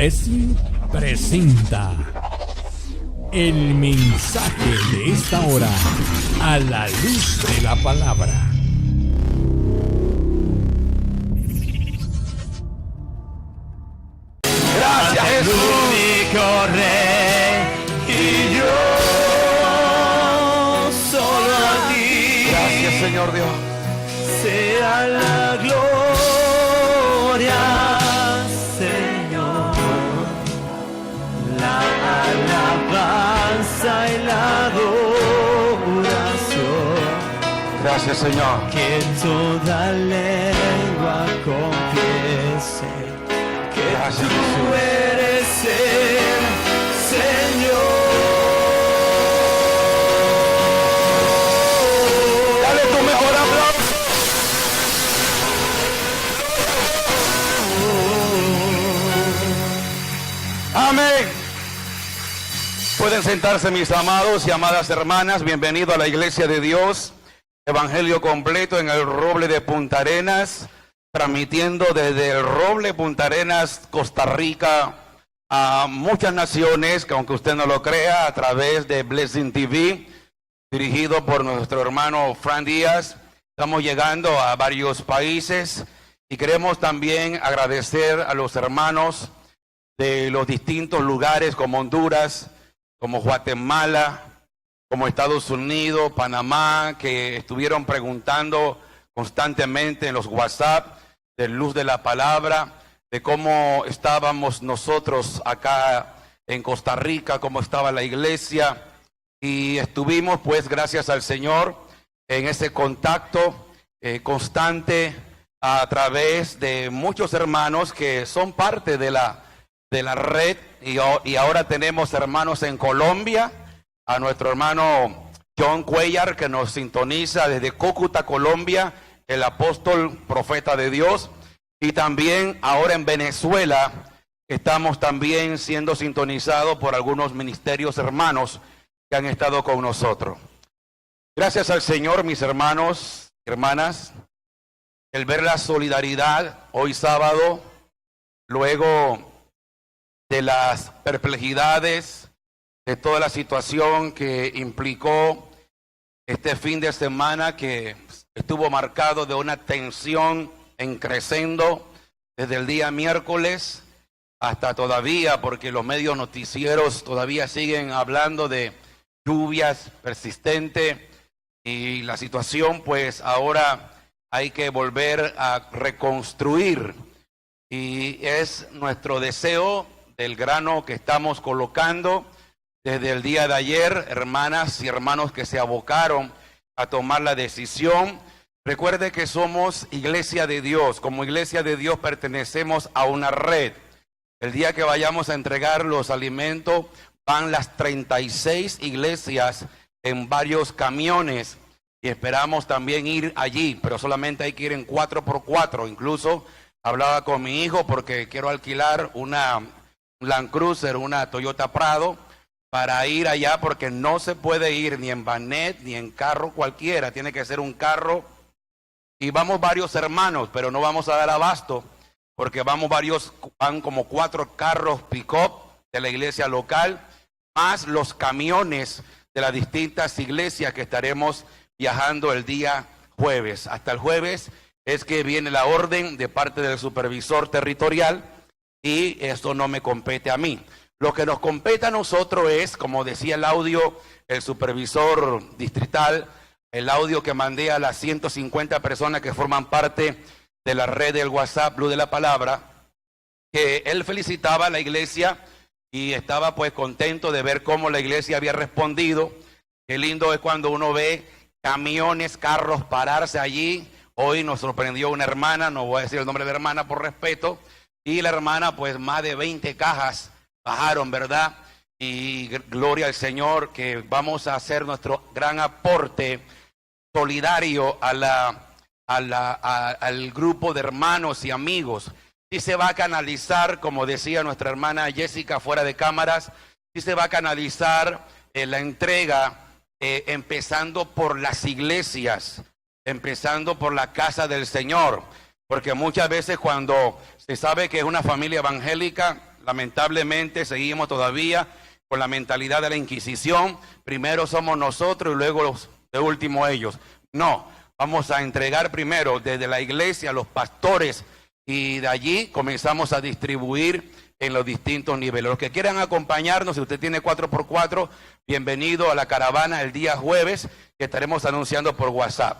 Blessing presenta el mensaje de esta hora a la luz de la palabra. Gracias, Jesús. Único Rey, y yo solo a ti. Gracias, Señor Dios. Sea la gloria, Señor, la alabanza y la adoración. Gracias, Señor. Que toda lengua confiese que Gracias, tú Jesús. eres el Señor. Dale tu mejor aplauso. Amén. Pueden sentarse, mis amados y amadas hermanas. Bienvenido a la Iglesia de Dios. Evangelio completo en el Roble de Punta Arenas, transmitiendo desde el Roble Punta Arenas, Costa Rica, a muchas naciones, que aunque usted no lo crea, a través de Blessing TV, dirigido por nuestro hermano Fran Díaz. Estamos llegando a varios países y queremos también agradecer a los hermanos de los distintos lugares como Honduras, como Guatemala, como Estados Unidos, Panamá, que estuvieron preguntando constantemente en los WhatsApp de Luz de la Palabra, de cómo estábamos nosotros acá en Costa Rica, cómo estaba la iglesia. Y estuvimos, pues, gracias al Señor, en ese contacto constante a través de muchos hermanos que son parte de la red. Y ahora tenemos hermanos en Colombia, a nuestro hermano John Cuellar, que nos sintoniza desde Cúcuta, Colombia, el apóstol profeta de Dios. Y también ahora en Venezuela estamos también siendo sintonizados por algunos ministerios hermanos que han estado con nosotros. Gracias al Señor, mis hermanos y hermanas, el ver la solidaridad hoy sábado, luego de las perplejidades, de toda la situación que implicó este fin de semana, que estuvo marcado de una tensión en crescendo desde el día miércoles hasta todavía, porque los medios noticieros todavía siguen hablando de lluvias persistentes y la situación, pues ahora hay que volver a reconstruir, y es nuestro deseo del grano que estamos colocando desde el día de ayer, hermanas y hermanos que se abocaron a tomar la decisión. Recuerde que somos Iglesia de Dios. Como Iglesia de Dios pertenecemos a una red. El día que vayamos a entregar los alimentos, van las 36 iglesias en varios camiones y esperamos también ir allí, pero solamente hay que ir en 4x4. Incluso hablaba con mi hijo porque quiero alquilar una Land Cruiser, una Toyota Prado, para ir allá, porque no se puede ir ni en vanet ni en carro cualquiera, tiene que ser un carro. Y vamos varios hermanos, pero no vamos a dar abasto, porque van como 4 carros pick-up de la iglesia local, más los camiones de las distintas iglesias que estaremos viajando el día jueves. Hasta el jueves es que viene la orden de parte del supervisor territorial, y esto no me compete a mí. Lo que nos compete a nosotros es, como decía el audio, el supervisor distrital, el audio que mandé a las 150 personas que forman parte de la red del WhatsApp Luz de la Palabra, que él felicitaba a la iglesia y estaba pues contento de ver cómo la iglesia había respondido. Qué lindo es cuando uno ve camiones, carros pararse allí. Hoy nos sorprendió una hermana, no voy a decir el nombre de la hermana por respeto, y la hermana pues más de 20 cajas bajaron, ¿verdad? Y gloria al Señor, que vamos a hacer nuestro gran aporte solidario al grupo de hermanos y amigos. Sí se va a canalizar, como decía nuestra hermana Jessica fuera de cámaras, sí se va a canalizar la entrega, empezando por las iglesias, empezando por la casa del Señor, porque muchas veces cuando se sabe que es una familia evangélica, lamentablemente seguimos todavía con la mentalidad de la Inquisición. Primero somos nosotros y luego de último ellos. No, vamos a entregar primero desde la iglesia a los pastores y de allí comenzamos a distribuir en los distintos niveles. Los que quieran acompañarnos, si usted tiene 4x4, bienvenido a la caravana el día jueves, que estaremos anunciando por WhatsApp.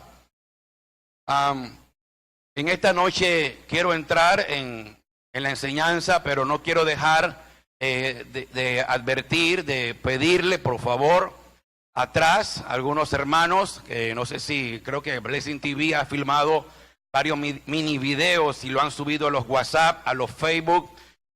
En esta noche quiero entrar en la enseñanza, pero no quiero dejar de advertir, de pedirle, por favor, atrás, algunos hermanos, que no sé si, creo que Blessing TV ha filmado varios mini videos y lo han subido a los WhatsApp, a los Facebook,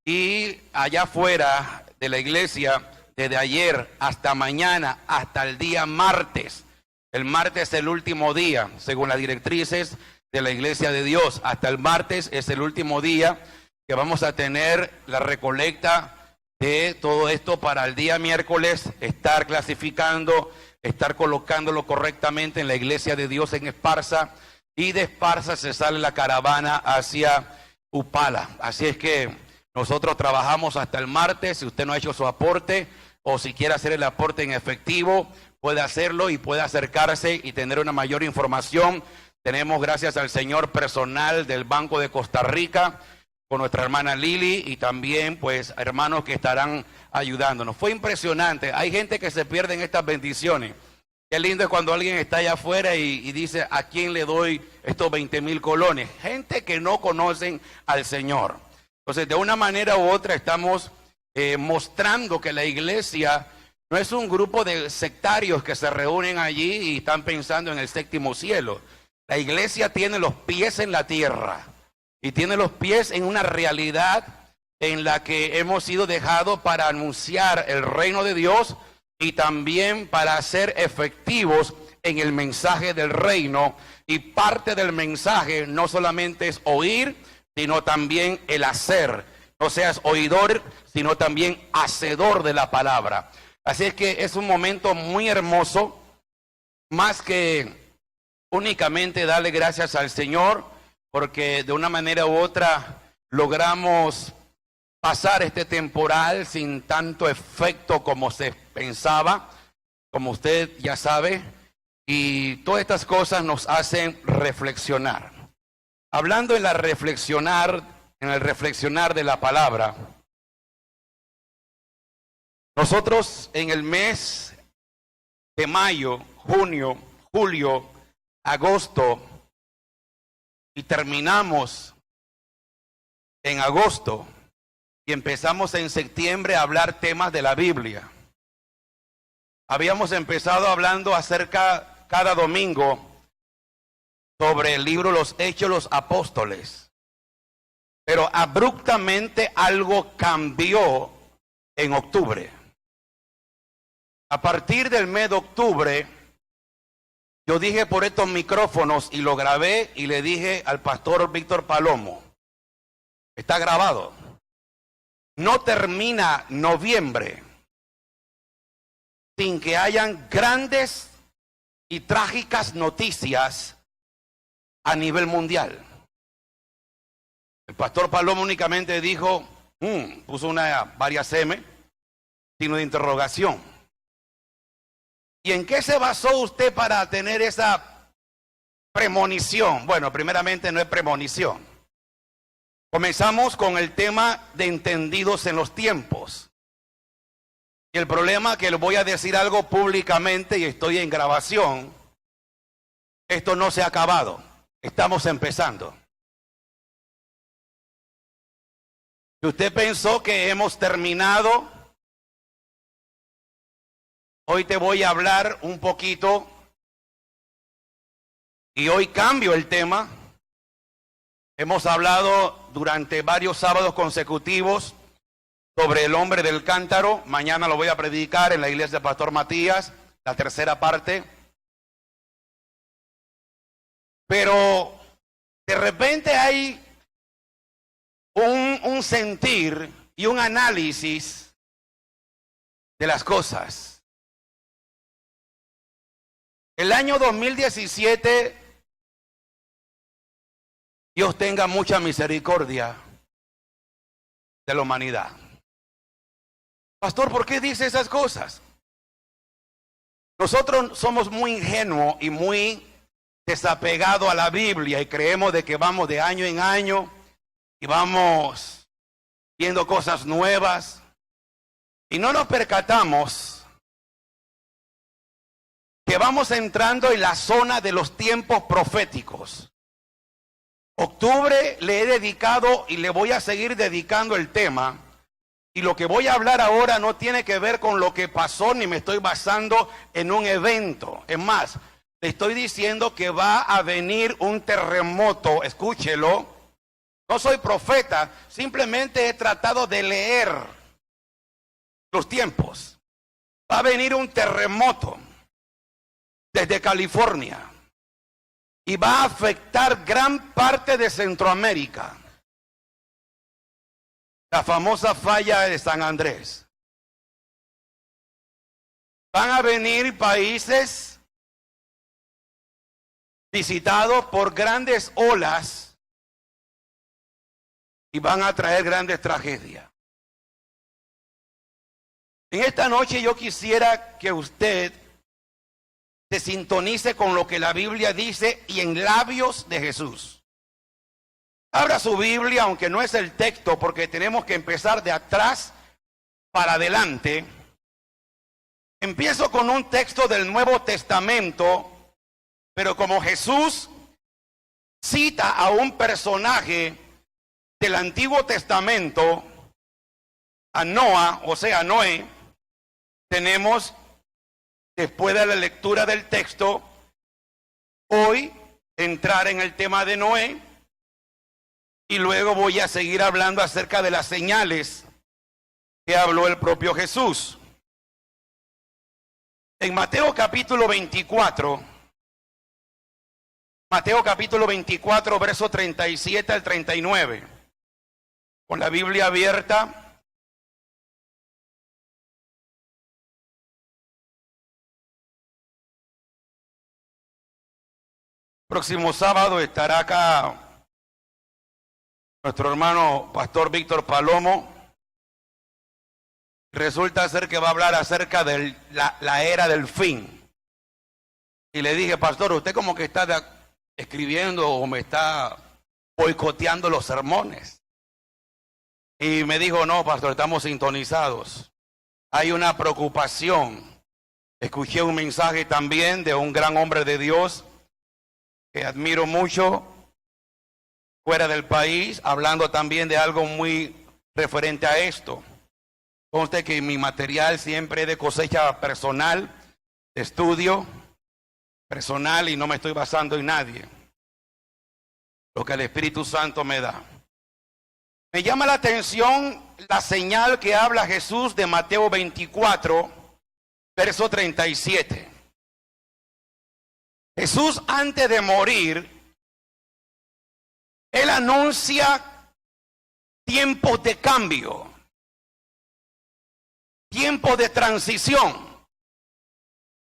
y allá afuera de la iglesia, desde ayer hasta mañana, hasta el día martes. El martes es el último día, según las directrices de la Iglesia de Dios. Hasta el martes es el último día que vamos a tener la recolecta de todo esto para el día miércoles, estar clasificando, estar colocándolo correctamente en la Iglesia de Dios en Esparza, y de Esparza se sale la caravana hacia Upala. Así es que nosotros trabajamos hasta el martes. Si usted no ha hecho su aporte o si quiere hacer el aporte en efectivo, puede hacerlo y puede acercarse y tener una mayor información. Tenemos, gracias al Señor, personal del Banco de Costa Rica con nuestra hermana Lili y también pues hermanos que estarán ayudándonos. Fue impresionante. Hay gente que se pierde en estas bendiciones. Qué lindo es cuando alguien está allá afuera y dice, ¿a quién le doy estos 20,000 colones? Gente que no conocen al Señor. Entonces, de una manera u otra estamos mostrando que la iglesia no es un grupo de sectarios que se reúnen allí y están pensando en el séptimo cielo. La iglesia tiene los pies en la tierra y tiene los pies en una realidad en la que hemos sido dejados para anunciar el reino de Dios y también para ser efectivos en el mensaje del reino. Y parte del mensaje no solamente es oír, sino también el hacer. No seas oidor, sino también hacedor de la palabra. Así es que es un momento muy hermoso, más que únicamente darle gracias al Señor, porque de una manera u otra logramos pasar este temporal sin tanto efecto como se pensaba, como usted ya sabe, y todas estas cosas nos hacen reflexionar. Hablando en el reflexionar de la palabra, nosotros en el mes de mayo, junio, julio, agosto, y terminamos en agosto, y empezamos en septiembre a hablar temas de la Biblia. Habíamos empezado hablando acerca cada domingo sobre el libro Los Hechos de los Apóstoles. Pero abruptamente algo cambió en octubre. A partir del mes de octubre, yo dije por estos micrófonos y lo grabé y le dije al pastor Víctor Palomo, está grabado, no termina noviembre sin que hayan grandes y trágicas noticias a nivel mundial. El pastor Palomo únicamente dijo, puso varias M, signo de interrogación. ¿Y en qué se basó usted para tener esa premonición? Bueno, primeramente no es premonición. Comenzamos con el tema de entendidos en los tiempos. Y el problema que le voy a decir algo públicamente y estoy en grabación, esto no se ha acabado, estamos empezando. Si usted pensó que hemos terminado, hoy te voy a hablar un poquito y hoy cambio el tema. Hemos hablado durante varios sábados consecutivos sobre el hombre del cántaro. Mañana lo voy a predicar en la iglesia de Pastor Matías, la tercera parte. Pero de repente hay un sentir y un análisis de las cosas. El año 2017, Dios tenga mucha misericordia de la humanidad. Pastor, ¿por qué dice esas cosas? Nosotros somos muy ingenuos y muy desapegados a la Biblia y creemos de que vamos de año en año y vamos viendo cosas nuevas y no nos percatamos que vamos entrando en la zona de los tiempos proféticos. Octubre le he dedicado y le voy a seguir dedicando el tema. Y lo que voy a hablar ahora no tiene que ver con lo que pasó ni me estoy basando en un evento. Es más, le estoy diciendo que va a venir un terremoto. Escúchelo. No soy profeta, simplemente he tratado de leer los tiempos. Va a venir un terremoto desde California y va a afectar gran parte de Centroamérica. La famosa falla de San Andrés. Van a venir países visitados por grandes olas y van a traer grandes tragedias. En esta noche yo quisiera que usted se sintonice con lo que la Biblia dice y en labios de Jesús. Abra su Biblia, aunque no es el texto, porque tenemos que empezar de atrás para adelante. Empiezo con un texto del Nuevo Testamento, pero como Jesús cita a un personaje del Antiguo Testamento, a Noa, o sea, Noé, tenemos, después de la lectura del texto, hoy entrar en el tema de Noé. Y luego voy a seguir hablando acerca de las señales que habló el propio Jesús. En Mateo capítulo 24, verso 37 al 39, con la Biblia abierta. Próximo sábado estará acá nuestro hermano Pastor Víctor Palomo. Resulta ser que va a hablar acerca de la era del fin. Y le dije, pastor, usted como que está escribiendo o me está boicoteando los sermones. Y me dijo, no, pastor, estamos sintonizados. Hay una preocupación. Escuché un mensaje también de un gran hombre de Dios que admiro mucho, fuera del país, hablando también de algo muy referente a esto. Conste que mi material siempre es de cosecha personal, de estudio personal, y no me estoy basando en nadie. Lo que el Espíritu Santo me da. Me llama la atención la señal que habla Jesús de Mateo 24, verso 37. Jesús, antes de morir, Él anuncia tiempos de cambio, tiempos de transición.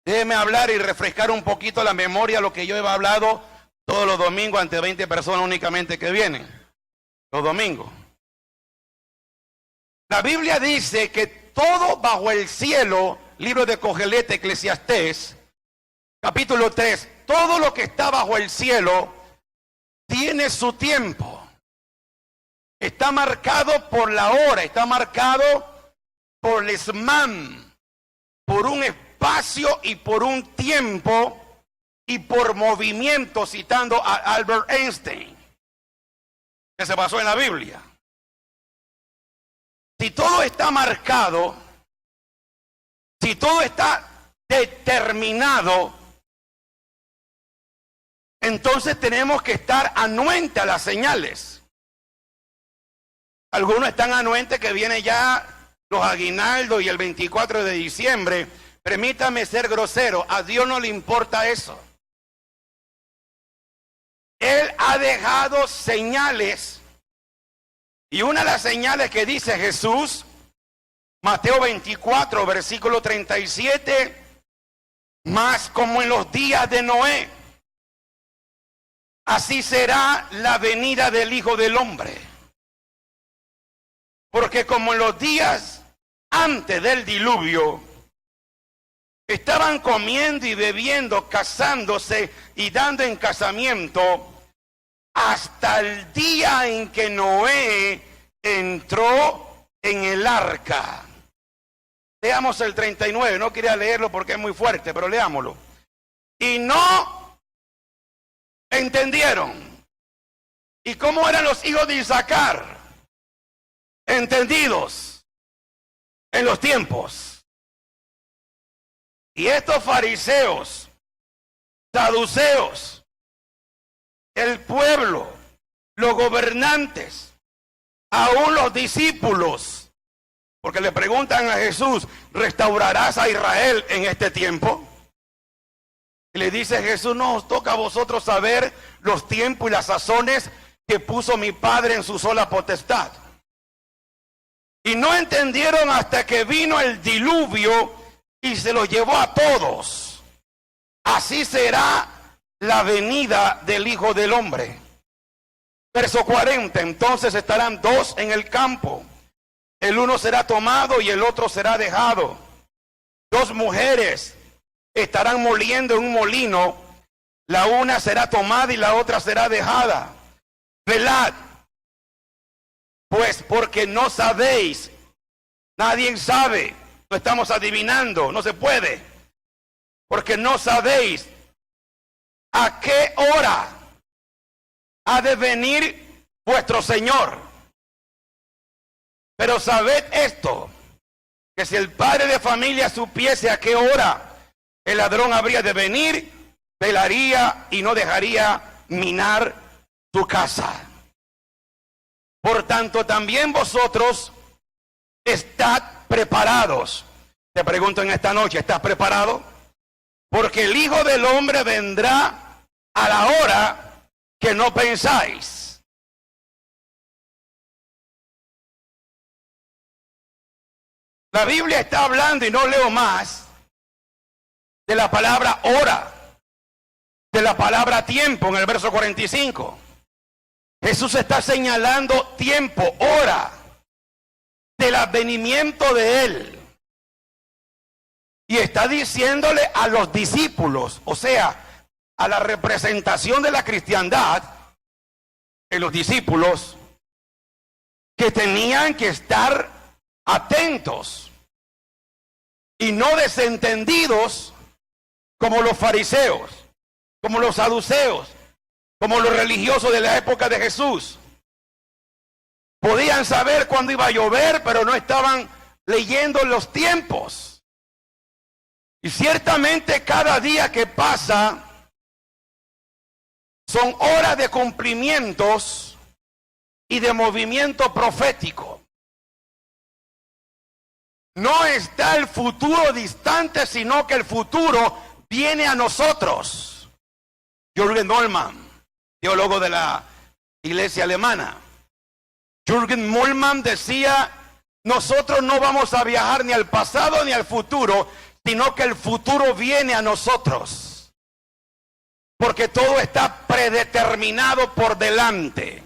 Déjeme hablar y refrescar un poquito la memoria, lo que yo he hablado todos los domingos ante 20 personas únicamente que vienen, los domingos. La Biblia dice que todo bajo el cielo, libro de Cogelete, Eclesiastés, capítulo 3, todo lo que está bajo el cielo tiene su tiempo. Está marcado por la hora, está marcado por el Zman, por un espacio y por un tiempo y por movimiento, citando a Albert Einstein, que se basó en la Biblia. Si todo está marcado, si todo está determinado, entonces tenemos que estar anuentes a las señales. Algunos están anuentes que viene ya los aguinaldos y el 24 de diciembre. Permítame ser grosero, a Dios no le importa eso. Él ha dejado señales. Y una de las señales que dice Jesús, Mateo 24, versículo 37, más como en los días de Noé, así será la venida del Hijo del Hombre. Porque como en los días antes del diluvio, estaban comiendo y bebiendo, casándose y dando en casamiento hasta el día en que Noé entró en el arca. Leamos el 39, no quería leerlo porque es muy fuerte, pero leámoslo. Y no entendieron. ¿Y cómo eran los hijos de Isaacar? Entendidos en los tiempos. Y estos fariseos, saduceos, el pueblo, los gobernantes, aún los discípulos, porque le preguntan a Jesús, ¿restaurarás a Israel en este tiempo? Y le dice Jesús, no os toca a vosotros saber los tiempos y las sazones que puso mi Padre en su sola potestad. Y no entendieron hasta que vino el diluvio y se los llevó a todos. Así será la venida del Hijo del Hombre. Verso 40, entonces estarán dos en el campo. El uno será tomado y el otro será dejado. Dos mujeres estarán moliendo en un molino. La una será tomada y la otra será dejada. Velad, pues porque no sabéis, nadie sabe, no estamos adivinando, no se puede, porque no sabéis a qué hora ha de venir vuestro Señor. Pero sabed esto, que si el padre de familia supiese a qué hora el ladrón habría de venir, velaría y no dejaría minar tu casa. Por tanto, también vosotros estad preparados. Te pregunto en esta noche, ¿estás preparado? Porque el Hijo del Hombre vendrá a la hora que no pensáis. La Biblia está hablando, y no leo más, de la palabra hora, de la palabra tiempo en el verso 45. Jesús está señalando tiempo, hora, del advenimiento de Él. Y está diciéndole a los discípulos, o sea, a la representación de la cristiandad, en los discípulos, que tenían que estar atentos y no desentendidos como los fariseos, como los saduceos, como los religiosos de la época de Jesús. Podían saber cuándo iba a llover, pero no estaban leyendo los tiempos. Y ciertamente cada día que pasa son horas de cumplimientos y de movimiento profético. No está el futuro distante, sino que el futuro viene a nosotros. Jürgen Moltmann, teólogo de la iglesia alemana. Jürgen Moltmann decía, nosotros no vamos a viajar ni al pasado ni al futuro, sino que el futuro viene a nosotros. Porque todo está predeterminado por delante.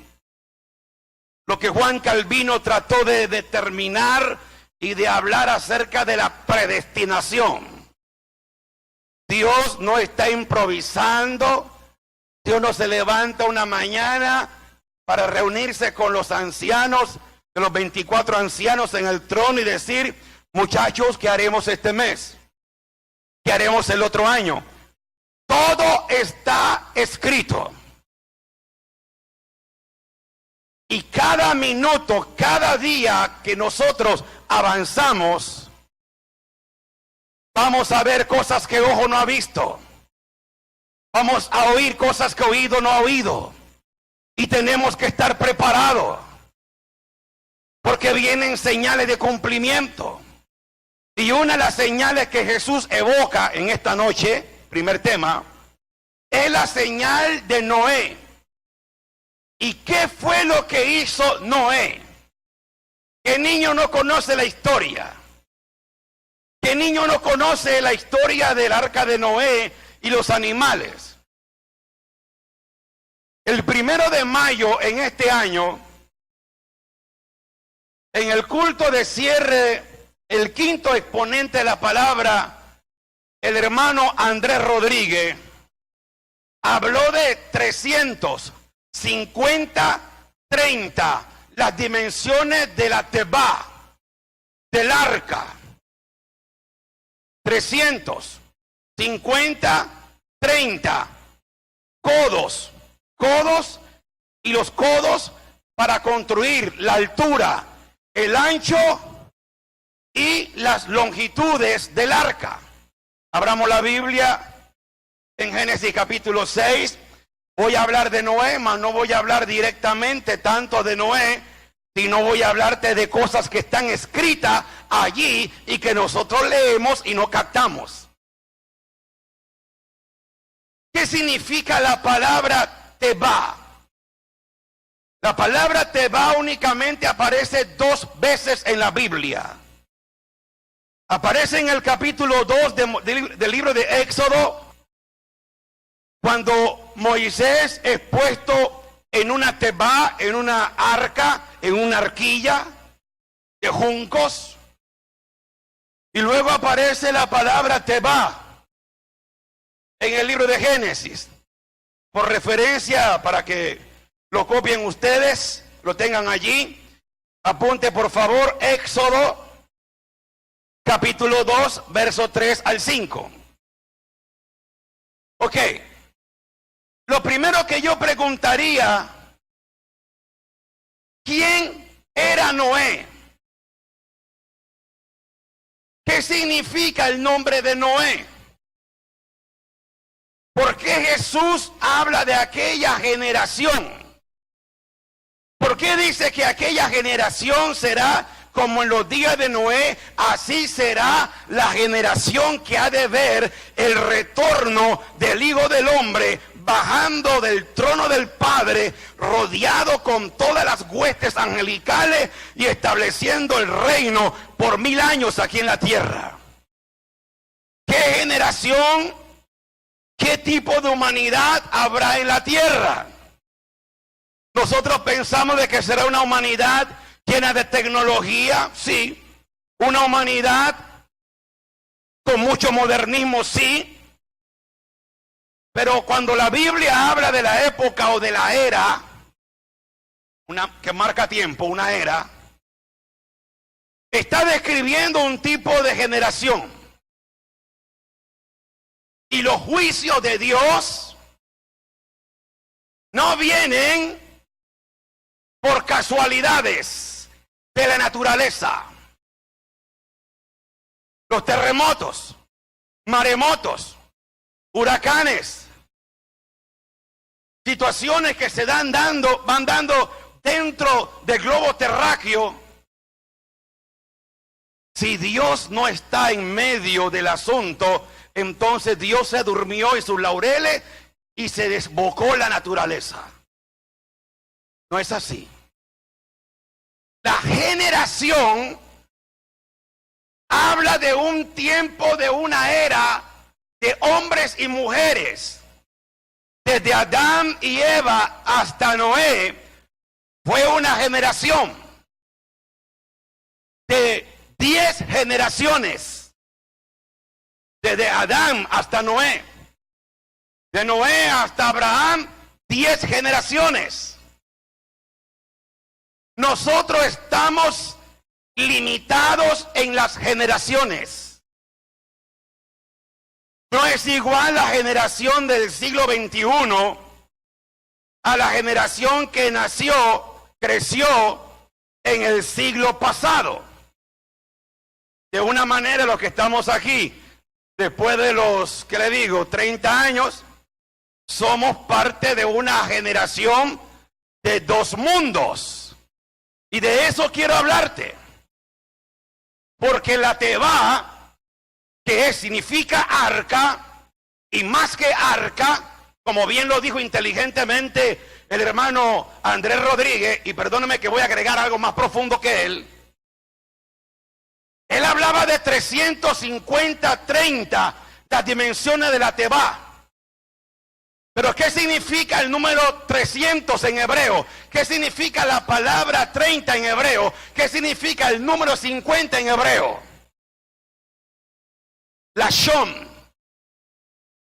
Lo que Juan Calvino trató de determinar y de hablar acerca de la predestinación. Dios no está improvisando. Dios no se levanta una mañana para reunirse con los ancianos, de los 24 ancianos en el trono y decir, muchachos, ¿qué haremos este mes? ¿Qué haremos el otro año? Todo está escrito. Y cada minuto, cada día que nosotros avanzamos, vamos a ver cosas que ojo no ha visto. Vamos a oír cosas que oído no ha oído. Y tenemos que estar preparados. Porque vienen señales de cumplimiento. Y una de las señales que Jesús evoca en esta noche, primer tema, es la señal de Noé. ¿Y qué fue lo que hizo Noé? ¿Qué niño no conoce la historia? ¿Qué niño no conoce la historia del arca de Noé y los animales? El 1 de mayo en este año, en el culto de cierre el quinto exponente de la palabra, el hermano Andrés Rodríguez, habló de 350-30, las dimensiones de la Tebá, del arca. 350-30 codos, y los codos para construir la altura, el ancho y las longitudes del arca. Abramos la Biblia en Génesis capítulo 6. Voy a hablar de Noé, mas no voy a hablar directamente tanto de Noé, sino voy a hablarte de cosas que están escritas allí y que nosotros leemos y no captamos. ¿Qué significa la palabra Tebá? La palabra Tebá únicamente aparece 2 veces en la Biblia. Aparece en el capítulo 2 del libro de Éxodo, cuando Moisés es puesto en una Tebá, en una arca, en una arquilla de juncos. Y luego aparece la palabra Tebá en el libro de Génesis. Por referencia, para que lo copien ustedes, lo tengan allí. Apunte por favor Éxodo capítulo 2, verso 3 al 5. Ok. Lo primero que yo preguntaría, ¿quién era Noé? ¿Qué significa el nombre de Noé? ¿Por qué Jesús habla de aquella generación? ¿Por qué dice que aquella generación será como en los días de Noé? Así será la generación que ha de ver el retorno del Hijo del Hombre bajando del trono del Padre, rodeado con todas las huestes angelicales y estableciendo el reino por 1000 años aquí en la tierra. ¿Qué generación, qué tipo de humanidad habrá en la tierra? Nosotros pensamos de que será una humanidad llena de tecnología, sí. Una humanidad con mucho modernismo, sí. Pero cuando la Biblia habla de la época o de la era, que marca tiempo, una era, está describiendo un tipo de generación. Y los juicios de Dios no vienen por casualidades de la naturaleza. Los terremotos, maremotos, huracanes, situaciones que van dando dentro del globo terráqueo. Si Dios no está en medio del asunto, entonces Dios se durmió en sus laureles y se desbocó la naturaleza. No es así. La generación habla de un tiempo, de una era de hombres y mujeres. Desde Adán y Eva hasta Noé fue una generación de 10 generaciones. Desde Adán hasta Noé. De Noé hasta Abraham, 10 generaciones. Nosotros estamos limitados en las generaciones. No es igual la generación del siglo XXI a la generación que creció en el siglo pasado. De una manera, los que estamos aquí, después de los, ¿qué le digo?, 30 años, somos parte de una generación de 2 mundos. Y de eso quiero hablarte. Porque la Tebá, que significa arca, y más que arca, como bien lo dijo inteligentemente el hermano Andrés Rodríguez, y perdóneme que voy a agregar algo más profundo que él. Él hablaba de 350-30, las dimensiones de la Tebá. Pero ¿qué significa el número 300 en hebreo? ¿Qué significa la palabra 30 en hebreo? ¿Qué significa el número 50 en hebreo? la Shom.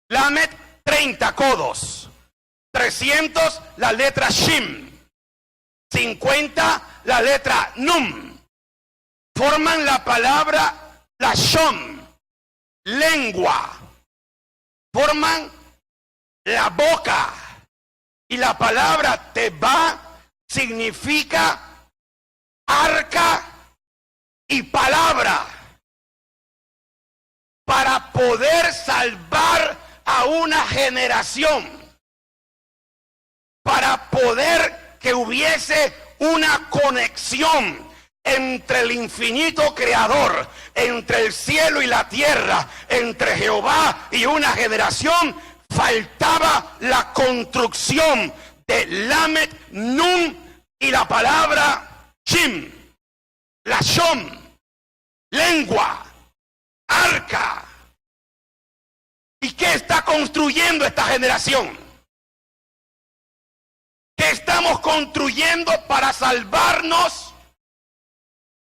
Lamed, 30 codos. 300, la letra Shim. 50, la letra Num. Forman la palabra la Shom, lengua. Forman la boca. Y la palabra Teba significa arca y palabra. Para poder salvar a una generación. Para poder que hubiese una conexión entre el infinito creador, entre el cielo y la tierra, entre Jehová y una generación, faltaba la construcción de Lamed, Nun y la palabra Shim, la Shom, lengua, arca. ¿Y qué está construyendo esta generación? ¿Qué estamos construyendo para salvarnos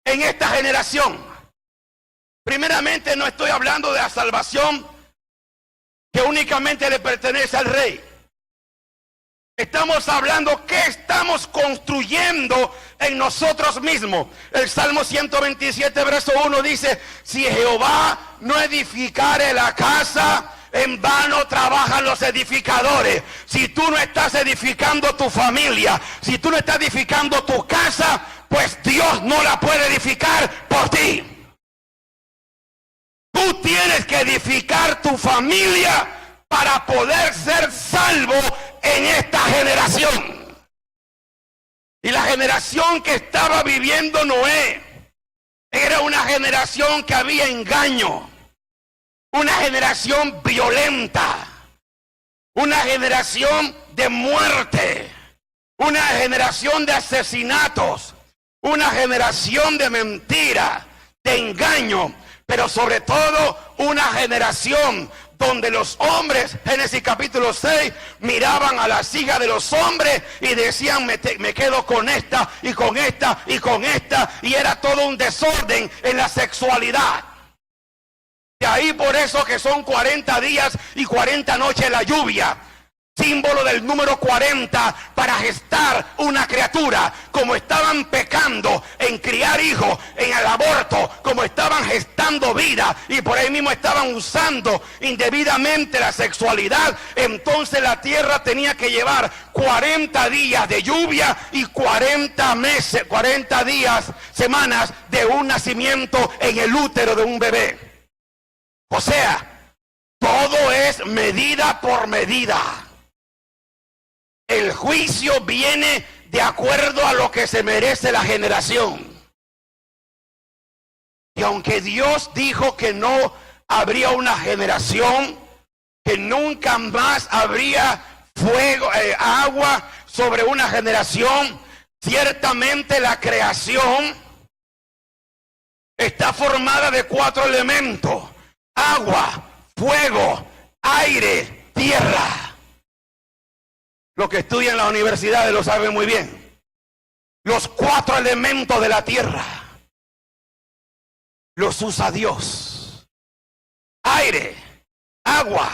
en esta generación? Primeramente, no estoy hablando de la salvación que únicamente le pertenece al rey. Estamos hablando qué estamos construyendo en nosotros mismos. El Salmo 127, verso 1 dice: si Jehová no edificare la casa, en vano trabajan los edificadores. Si tú no estás edificando tu familia, si tú no estás edificando tu casa, pues Dios no la puede edificar por ti. Tú tienes que edificar tu familia para poder ser salvo en esta generación. Y la generación que estaba viviendo Noé era una generación que había engaño, una generación violenta, una generación de muerte, una generación de asesinatos, una generación de mentira, de engaño, pero sobre todo una generación donde los hombres, Génesis capítulo 6, miraban a las hijas de los hombres y decían: me quedo con esta y con esta y con esta, y era todo un desorden en la sexualidad. De ahí por eso que son 40 días y 40 noches la lluvia, símbolo del número 40 para gestar una criatura. Como estaban pecando en criar hijos, en el aborto, como estaban gestando vida y por ahí mismo estaban usando indebidamente la sexualidad, entonces la tierra tenía que llevar 40 días de lluvia y 40 meses, 40 días, semanas de un nacimiento en el útero de un bebé. O sea, todo es medida por medida. El juicio viene de acuerdo a lo que se merece la generación. Y aunque Dios dijo que no habría una generación, que nunca más habría fuego, agua sobre una generación, ciertamente la creación está formada de 4 elementos: agua, fuego, aire, tierra. Los que estudian en las universidades lo saben muy bien. Los 4 elementos de la tierra los usa Dios: aire, agua,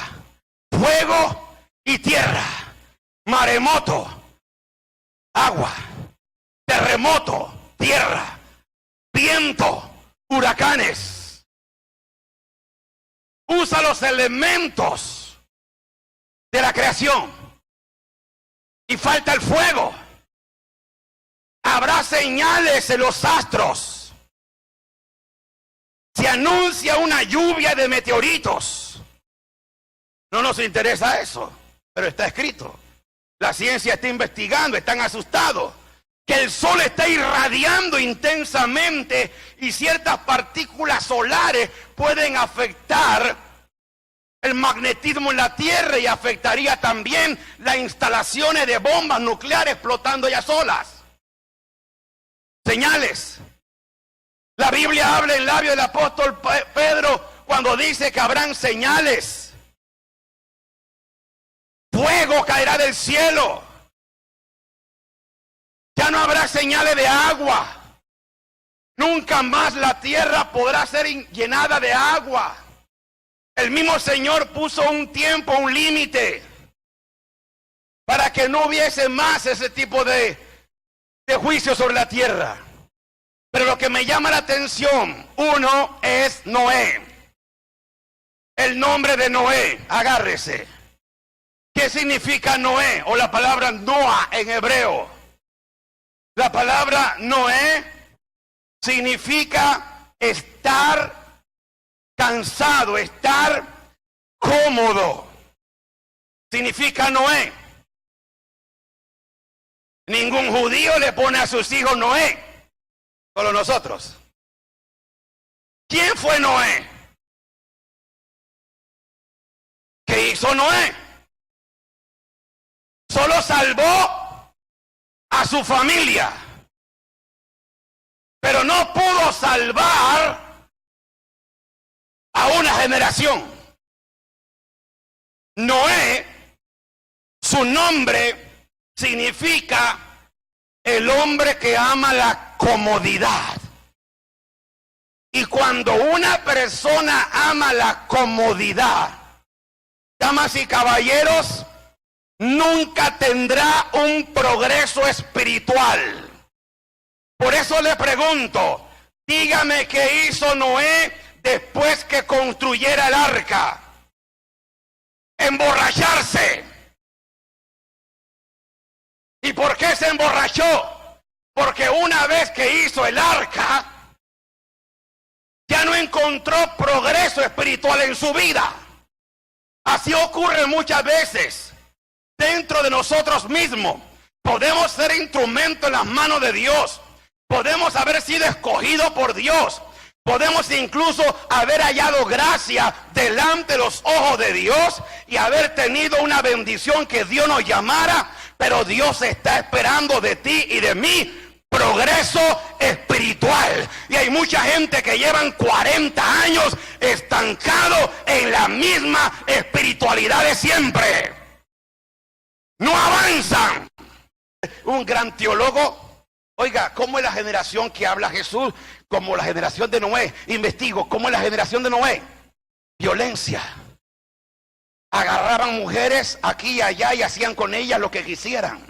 fuego y tierra. Maremoto, agua; terremoto, tierra; viento, huracanes. Usa los elementos de la creación. Y falta el fuego. Habrá señales en los astros. Se anuncia una lluvia de meteoritos. No nos interesa eso, pero está escrito. La ciencia está investigando, están asustados. Que el sol está irradiando intensamente y ciertas partículas solares pueden afectar el magnetismo en la Tierra y afectaría también las instalaciones de bombas nucleares explotando ya solas. Señales. La Biblia habla en labio del apóstol Pedro cuando dice que habrán señales. Fuego caerá del cielo. Ya no habrá señales de agua. Nunca más la tierra podrá ser llenada de agua. El mismo Señor puso un tiempo, un límite, para que no hubiese más ese tipo de juicio sobre la tierra. Pero lo que me llama la atención, uno es Noé. El nombre de Noé, agárrese. ¿Qué significa Noé? O la palabra Noah en hebreo. La palabra Noé significa estar cansado, estar cómodo. Significa Noé. Ningún judío le pone a sus hijos Noé, solo nosotros. ¿Quién fue Noé? ¿Qué hizo Noé? Solo salvó a su familia, pero no pudo salvar a una generación. Noé, su nombre significa el hombre que ama la comodidad. Y cuando una persona ama la comodidad, damas y caballeros, nunca tendrá un progreso espiritual. Por eso le pregunto, dígame qué hizo Noé después que construyera el arca. Emborracharse. ¿Y por qué se emborrachó? Porque una vez que hizo el arca, ya no encontró progreso espiritual en su vida. Así ocurre muchas veces dentro de nosotros mismos. Podemos ser instrumento en las manos de Dios. Podemos haber sido escogidos por Dios. Podemos incluso haber hallado gracia delante de los ojos de Dios y haber tenido una bendición que Dios nos llamara. Pero Dios está esperando de ti y de mí progreso espiritual. Y hay mucha gente que llevan 40 años estancado en la misma espiritualidad de siempre. No avanzan. Un gran teólogo, oiga, ¿cómo es la generación que habla Jesús? Como la generación de Noé. Investigo, ¿cómo es la generación de Noé? Violencia. Agarraban mujeres aquí y allá y hacían con ellas lo que quisieran.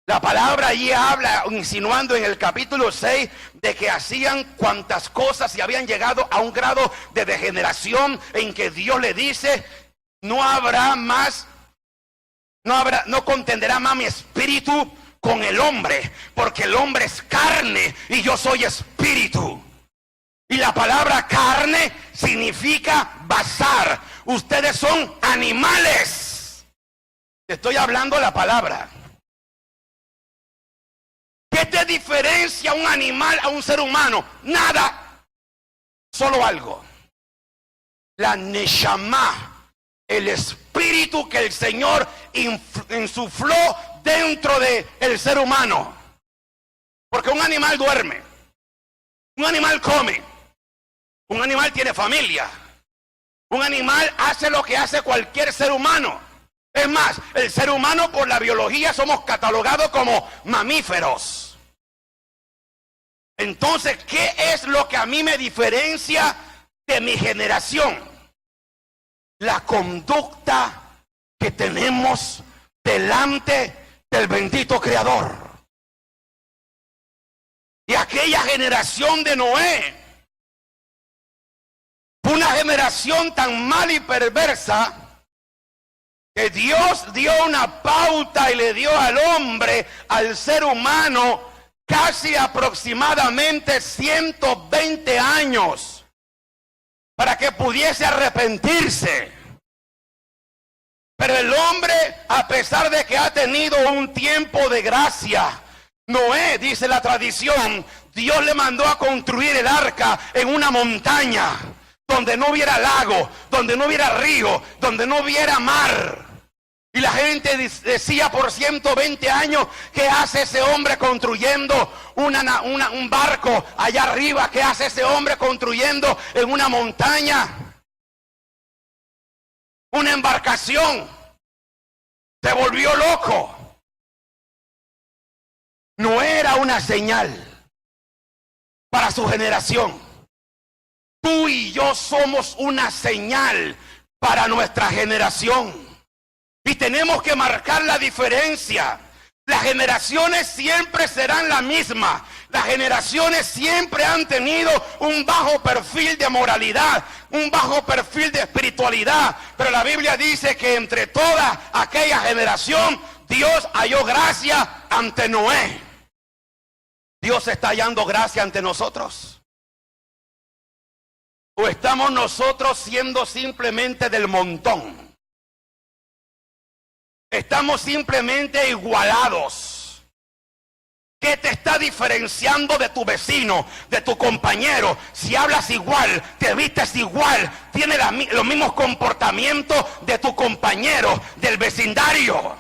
La palabra allí habla, insinuando en el capítulo 6, de que hacían cuantas cosas y habían llegado a un grado de degeneración en que Dios le dice, no contenderá más mi espíritu con el hombre, porque el hombre es carne y yo soy espíritu. Y la palabra carne significa bazar. Ustedes son animales. Estoy hablando la palabra. ¿Qué te diferencia un animal a un ser humano? Nada. Solo algo. La neshama, el espíritu que el Señor insufló dentro del ser humano. Porque un animal duerme. Un animal come. Un animal tiene familia. Un animal hace lo que hace cualquier ser humano. Es más, el ser humano por la biología somos catalogados como mamíferos. Entonces, ¿qué es lo que a mí me diferencia de mi generación? La conducta que tenemos delante del bendito Creador. Y aquella generación de Noé fue una generación tan mala y perversa que Dios dio una pauta y le dio al hombre, al ser humano, casi aproximadamente 120 años para que pudiese arrepentirse. Pero el hombre, a pesar de que ha tenido un tiempo de gracia, Noé, dice la tradición, Dios le mandó a construir el arca en una montaña donde no hubiera lago, donde no hubiera río, donde no hubiera mar. Y la gente decía por 120 años, ¿qué hace ese hombre construyendo un barco allá arriba? ¿Qué hace ese hombre construyendo en una montaña una embarcación? Se volvió loco. No era una señal para su generación. Tú y yo somos una señal para nuestra generación. Y tenemos que marcar la diferencia. Las generaciones siempre serán la misma. Las generaciones siempre han tenido un bajo perfil de moralidad, un bajo perfil de espiritualidad. Pero la Biblia dice que entre toda aquella generación, Dios halló gracia ante Noé. Dios está hallando gracia ante nosotros. ¿O estamos nosotros siendo simplemente del montón? Estamos simplemente igualados. ¿Qué te está diferenciando de tu vecino, de tu compañero? Si hablas igual, te vistes igual, tienes los mismos comportamientos de tu compañero, del vecindario.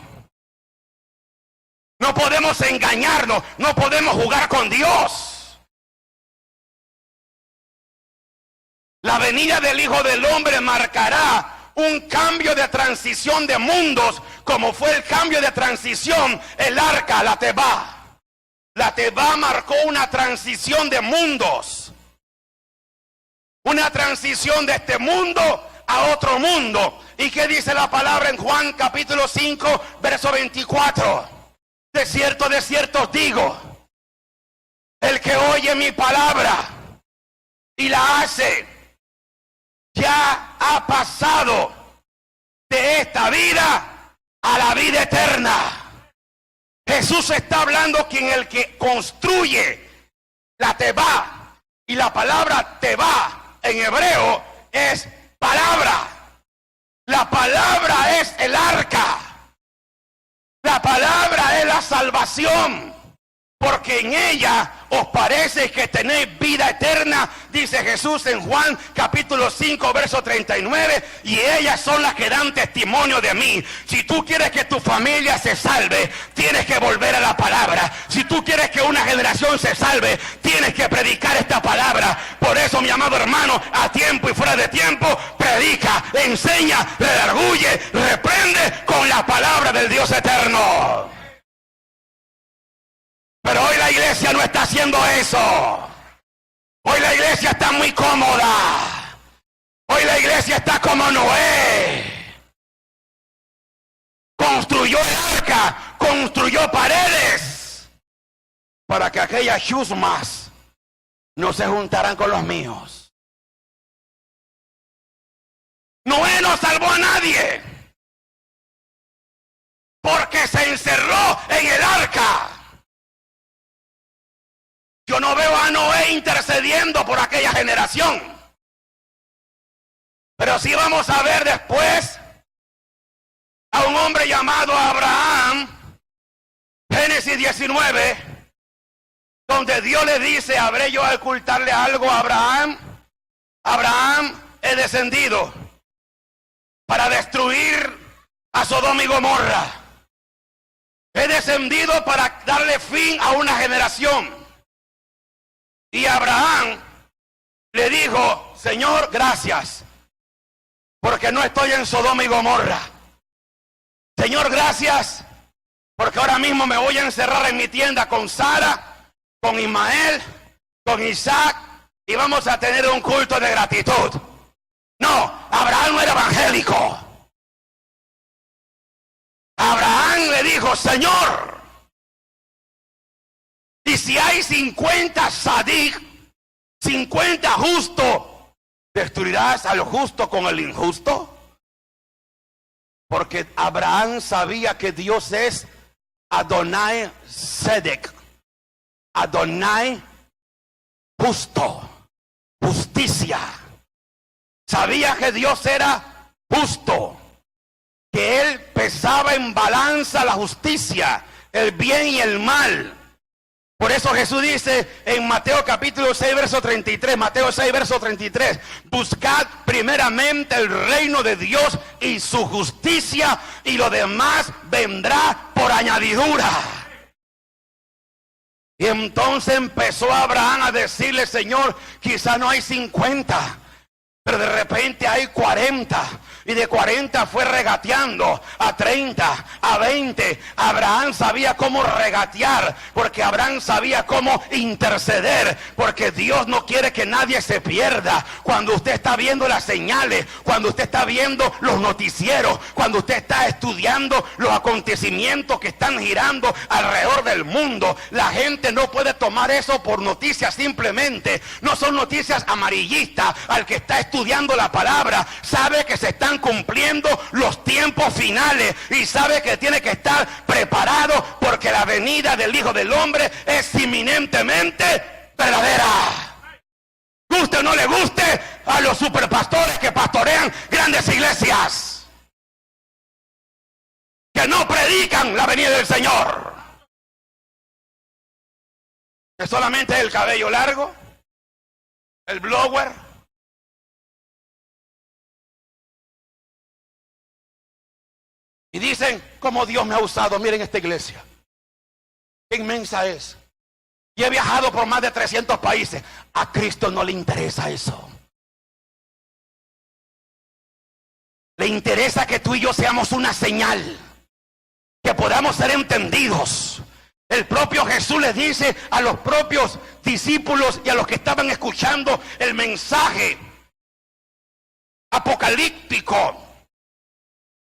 No podemos engañarnos, no podemos jugar con Dios. La venida del Hijo del Hombre marcará un cambio de transición de mundos, como fue el cambio de transición el arca, la Tebá. La Tebá marcó una transición de mundos, una transición de este mundo a otro mundo. ¿Y qué dice la palabra en Juan capítulo 5 verso 24? De cierto os digo, el que oye mi palabra y la hace, ya ha pasado de esta vida a la vida eterna. Jesús está hablando que el que construye la Tebá, y la palabra Tebá en hebreo es palabra. La palabra es el arca. La palabra es la salvación, porque en ella os parece que tenéis vida eterna, dice Jesús en Juan capítulo 5 verso 39, y ellas son las que dan testimonio de mí. Si tú quieres que tu familia se salve, tienes que volver a la palabra. Si tú quieres que una generación se salve, tienes que predicar esta palabra. Por eso, mi amado hermano, a tiempo y fuera de tiempo, predica, enseña, redarguye, reprende con la palabra del Dios eterno. Pero hoy la iglesia no está haciendo eso. Hoy la iglesia está muy cómoda. Hoy la iglesia está como Noé. Construyó el arca, construyó paredes, para que aquellas chusmas no se juntaran con los míos. Noé no salvó a nadie, porque se encerró en el arca. Yo no veo a Noé intercediendo por aquella generación. Pero sí vamos a ver después a un hombre llamado Abraham, Génesis 19, donde Dios le dice: ¿habré yo a ocultarle algo a Abraham? Abraham, he descendido para destruir a Sodoma y Gomorra. He descendido para darle fin a una generación. Y Abraham le dijo: Señor, gracias, porque no estoy en Sodoma y Gomorra. Señor, gracias, porque ahora mismo me voy a encerrar en mi tienda con Sara, con Ismael, con Isaac, y vamos a tener un culto de gratitud. No, Abraham no era evangélico. Abraham le dijo: Señor, y si hay 50 sadik, 50 justos, ¿destruirás al justo con el injusto? Porque Abraham sabía que Dios es Adonai Sedek, Adonai justo, justicia. Sabía que Dios era justo, que Él pesaba en balanza la justicia, el bien y el mal. Por eso Jesús dice en Mateo capítulo 6 verso 33, Mateo 6 verso 33, buscad primeramente el reino de Dios y su justicia, y lo demás vendrá por añadidura. Y entonces empezó Abraham a decirle: Señor, quizá no hay 50, pero de repente hay 40. Y de 40 fue regateando a 30, a 20. Abraham sabía cómo regatear, porque Abraham sabía cómo interceder, porque Dios no quiere que nadie se pierda. Cuando usted está viendo las señales, cuando usted está viendo los noticieros, cuando usted está estudiando los acontecimientos que están girando alrededor del mundo, la gente no puede tomar eso por noticias simplemente. No son noticias amarillistas. Al que está estudiando la palabra sabe que se están cumpliendo los tiempos finales y sabe que tiene que estar preparado, porque la venida del Hijo del Hombre es inminentemente verdadera. Guste o no le guste a los superpastores que pastorean grandes iglesias, que no predican la venida del Señor, que solamente el cabello largo, el blower, y dicen cómo Dios me ha usado. Miren esta iglesia, qué inmensa es. Y he viajado por más de 300 países. A Cristo no le interesa eso. Le interesa que tú y yo seamos una señal, que podamos ser entendidos. El propio Jesús les dice a los propios discípulos y a los que estaban escuchando el mensaje apocalíptico.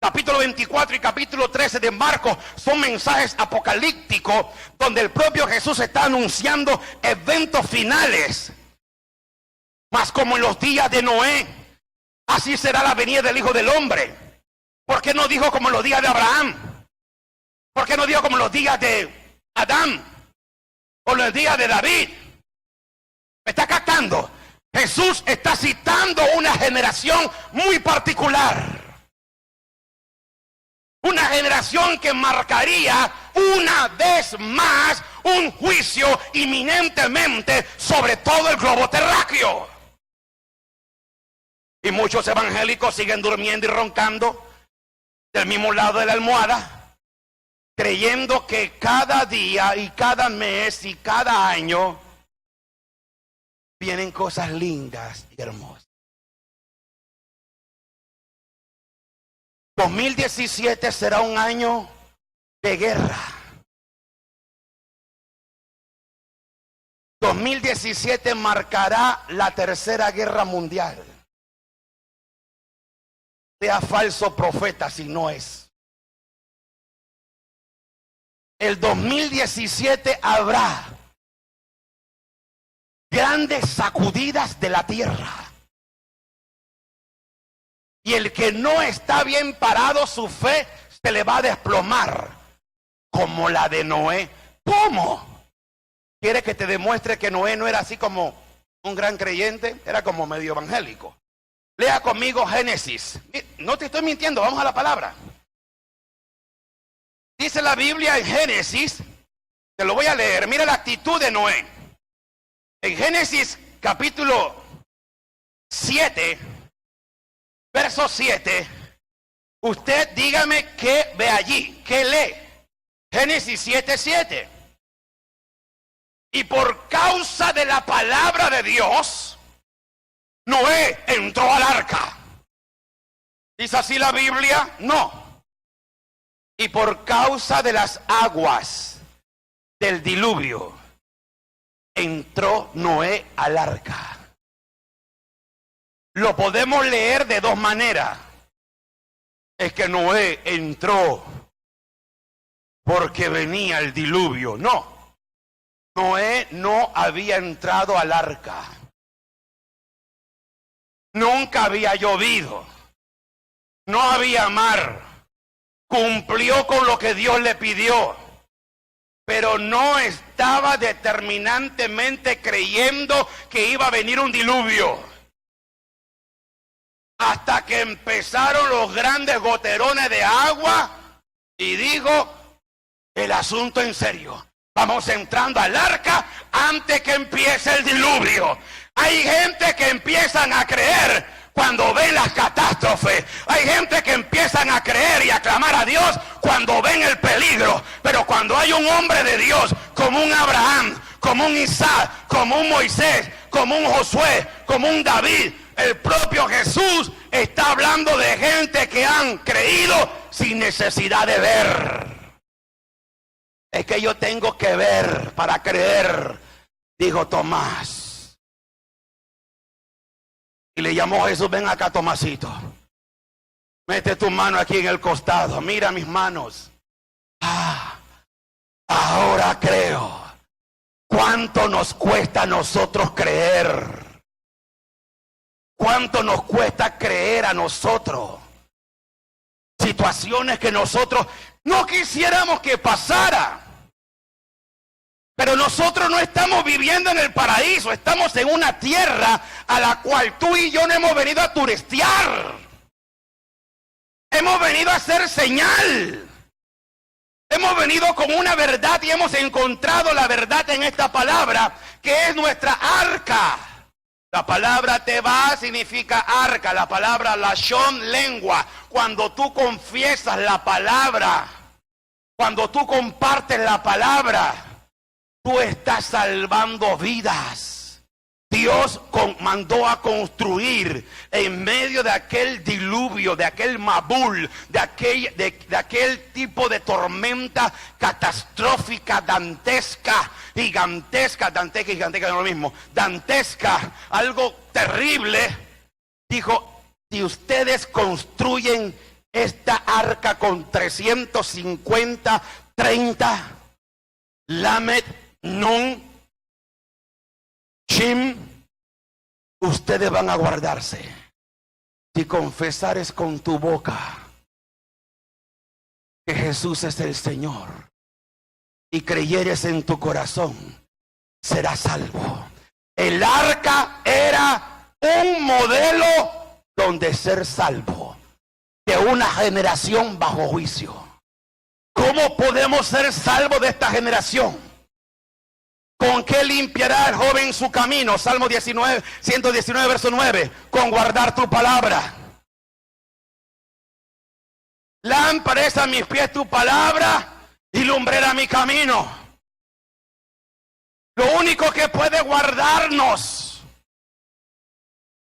Capítulo 24 y capítulo 13 de Marcos son mensajes apocalípticos donde el propio Jesús está anunciando eventos finales. Mas como en los días de Noé, así será la venida del Hijo del Hombre. ¿Por qué no dijo como en los días de Abraham? ¿Por qué no dijo como en los días de Adán o los días de David? ¿Me está captando? Jesús está citando una generación muy particular. Una generación que marcaría una vez más un juicio inminentemente sobre todo el globo terráqueo. Y muchos evangélicos siguen durmiendo y roncando del mismo lado de la almohada, creyendo que cada día y cada mes y cada año vienen cosas lindas y hermosas. 2017 será un año de guerra. 2017 marcará la tercera guerra mundial. Sea falso profeta si no es. El 2017 habrá grandes sacudidas de la tierra. Y el que no está bien parado, su fe se le va a desplomar, como la de Noé. ¿Cómo? ¿Quiere que te demuestre que Noé no era así como un gran creyente? Era como medio evangélico. Lea conmigo Génesis. No te estoy mintiendo, vamos a la palabra. Dice la Biblia en Génesis, te lo voy a leer. Mira la actitud de Noé. En Génesis capítulo 7... verso 7, usted dígame qué ve allí, qué lee. Génesis 7:7. Y por causa de la palabra de Dios, Noé entró al arca. ¿Dice así la Biblia? No. Y por causa de las aguas del diluvio, entró Noé al arca. Lo podemos leer de dos maneras. Es que Noé entró porque venía el diluvio. No. Noé no había entrado al arca. Nunca había llovido. No había mar. Cumplió con lo que Dios le pidió. Pero no estaba determinantemente creyendo que iba a venir un diluvio. Hasta que empezaron los grandes goterones de agua y digo, el asunto en serio. Vamos entrando al arca antes que empiece el diluvio. Hay gente que empiezan a creer cuando ven las catástrofes. Hay gente que empiezan a creer y a clamar a Dios cuando ven el peligro. Pero cuando hay un hombre de Dios como un Abraham, como un Isaac, como un Moisés, como un Josué, como un David, El propio Jesús está hablando de gente que han creído sin necesidad de ver. Es que yo tengo que ver para creer, dijo Tomás. Y le llamó a Jesús: ven acá, Tomasito. Mete tu mano aquí en el costado. Mira mis manos. Ahora creo. ¿Cuánto nos cuesta a nosotros creer? ¿Cuánto nos cuesta creer a nosotros? Situaciones que nosotros no quisiéramos que pasara. Pero nosotros no estamos viviendo en el paraíso. Estamos en una tierra a la cual tú y yo no hemos venido a turistear. Hemos venido a hacer señal. Hemos venido con una verdad y hemos encontrado la verdad en esta palabra, que es nuestra arca. La palabra Teba significa arca, la palabra Lashon, lengua. Cuando tú confiesas la palabra, cuando tú compartes la palabra, tú estás salvando vidas. Dios mandó a construir en medio de aquel diluvio, de aquel Mabul, de aquel tipo de tormenta catastrófica, dantesca, gigantesca, dantesca y gigantesca no es lo mismo, dantesca, algo terrible. Dijo: si ustedes construyen esta arca con 350, 30, Lamed, Nun, Shim, ustedes van a guardarse. Si confesares con tu boca que Jesús es el Señor y creyeres en tu corazón, serás salvo. El arca era un modelo donde ser salvo de una generación bajo juicio. ¿Cómo podemos ser salvos de esta generación? ¿Con qué limpiará el joven su camino? Salmo 119, verso 9. Con guardar tu palabra. Lámpara es a mis pies tu palabra y lumbrera mi camino. Lo único que puede guardarnos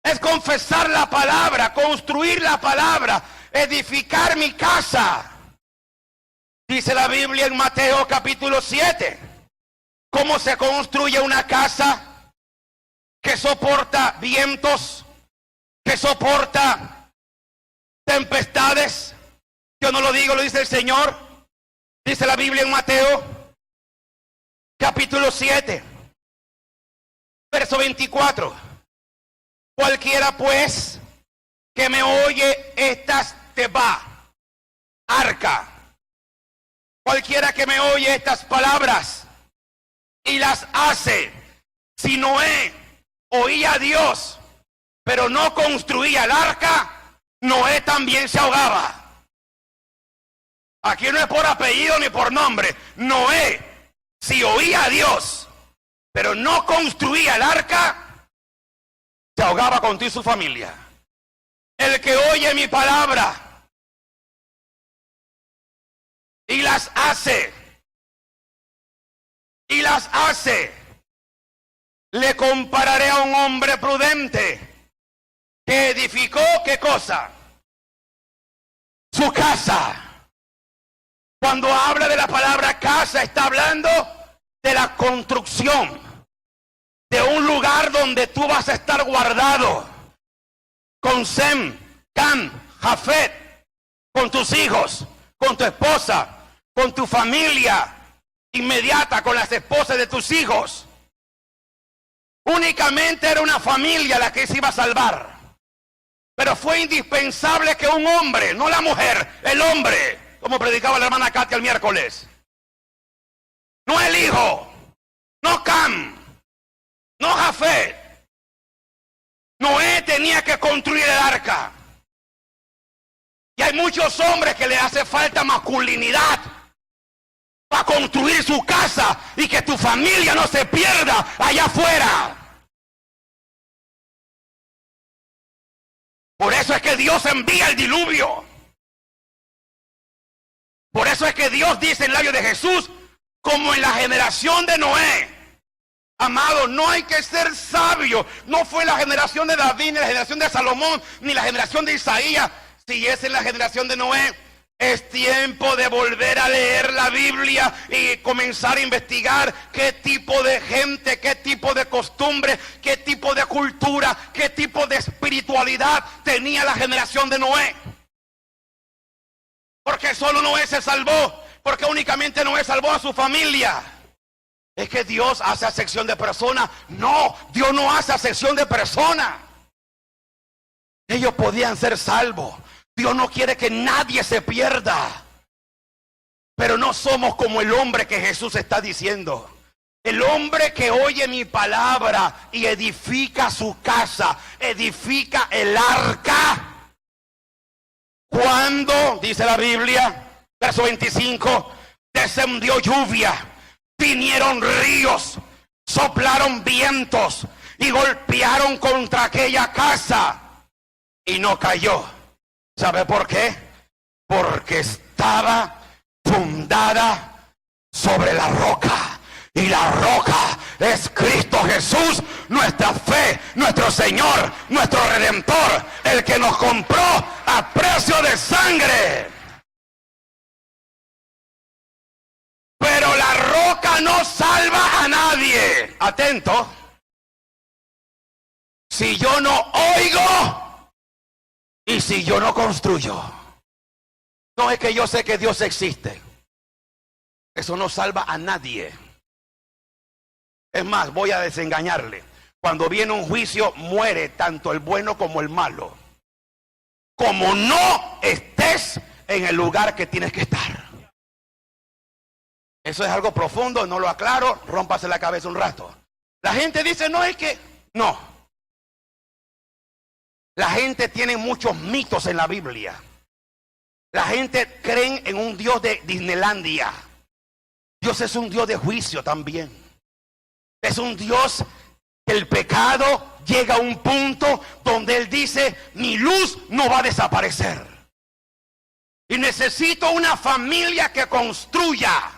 es confesar la palabra, construir la palabra, edificar mi casa. Dice la Biblia en Mateo capítulo 7. ¿Cómo se construye una casa que soporta vientos, que soporta tempestades? Yo no lo digo, lo dice el Señor. Dice la Biblia en Mateo, capítulo 7, verso 24. Cualquiera pues que me oye estas Teba, arca. Cualquiera que me oye estas palabras y las hace. Si Noé oía a Dios, pero no construía el arca, Noé también se ahogaba. Aquí no es por apellido ni por nombre. Noé, si oía a Dios, pero no construía el arca, se ahogaba con tú y su familia. El que oye mi palabra y las hace, le compararé a un hombre prudente que edificó, ¿qué cosa? Su casa. Cuando habla de la palabra casa, está hablando de la construcción, de un lugar donde tú vas a estar guardado, con Sem, Cam, Jafet, con tus hijos, con tu esposa, con tu familia inmediata, con las esposas de tus hijos. Únicamente era una familia la que se iba a salvar. Pero fue indispensable que un hombre, no la mujer, el hombre, como predicaba la hermana Katia el miércoles, no el hijo, no Cam, no Jafet. Noé tenía que construir el arca. Y hay muchos hombres que le hace falta masculinidad para construir su casa y que tu familia no se pierda allá afuera. Por eso es que Dios envía el diluvio. Por eso es que Dios dice en labios de Jesús, como en la generación de Noé, Amado, no hay que ser sabio. No fue la generación de David, ni la generación de Salomón, ni la generación de Isaías. Si es en la generación de Noé, es tiempo de volver a leer la Biblia y comenzar a investigar qué tipo de gente, qué tipo de costumbre, qué tipo de cultura, qué tipo de espiritualidad tenía la generación de Noé. Porque solo Noé se salvó, porque únicamente Noé salvó a su familia. Es que Dios hace acepción de personas. No, Dios no hace acepción de personas. Ellos podían ser salvos. Dios no quiere que nadie se pierda. Pero no somos como el hombre que Jesús está diciendo. El hombre que oye mi palabra y edifica su casa, edifica el arca. Cuando, dice la Biblia, verso 25, descendió lluvia, vinieron ríos, soplaron vientos y golpearon contra aquella casa y no cayó. ¿Sabe por qué? Porque estaba fundada sobre la roca. Y la roca es Cristo Jesús, nuestra fe, nuestro Señor, nuestro Redentor, el que nos compró a precio de sangre. Pero la roca no salva a nadie. Atento. Si yo no oigo y si yo no construyo. No es que yo sé que Dios existe. Eso no salva a nadie. Es más, voy a desengañarle. Cuando viene un juicio, muere tanto el bueno como el malo. Como no estés en el lugar que tienes que estar. Eso es algo profundo, no lo aclaro, rómpase la cabeza un rato. La gente dice, no, es que... No. La gente tiene muchos mitos en la Biblia. La gente cree en un Dios de Disneylandia. Dios es un Dios de juicio también. Es un Dios que el pecado llega a un punto donde Él dice, mi luz no va a desaparecer. Y necesito una familia que construya.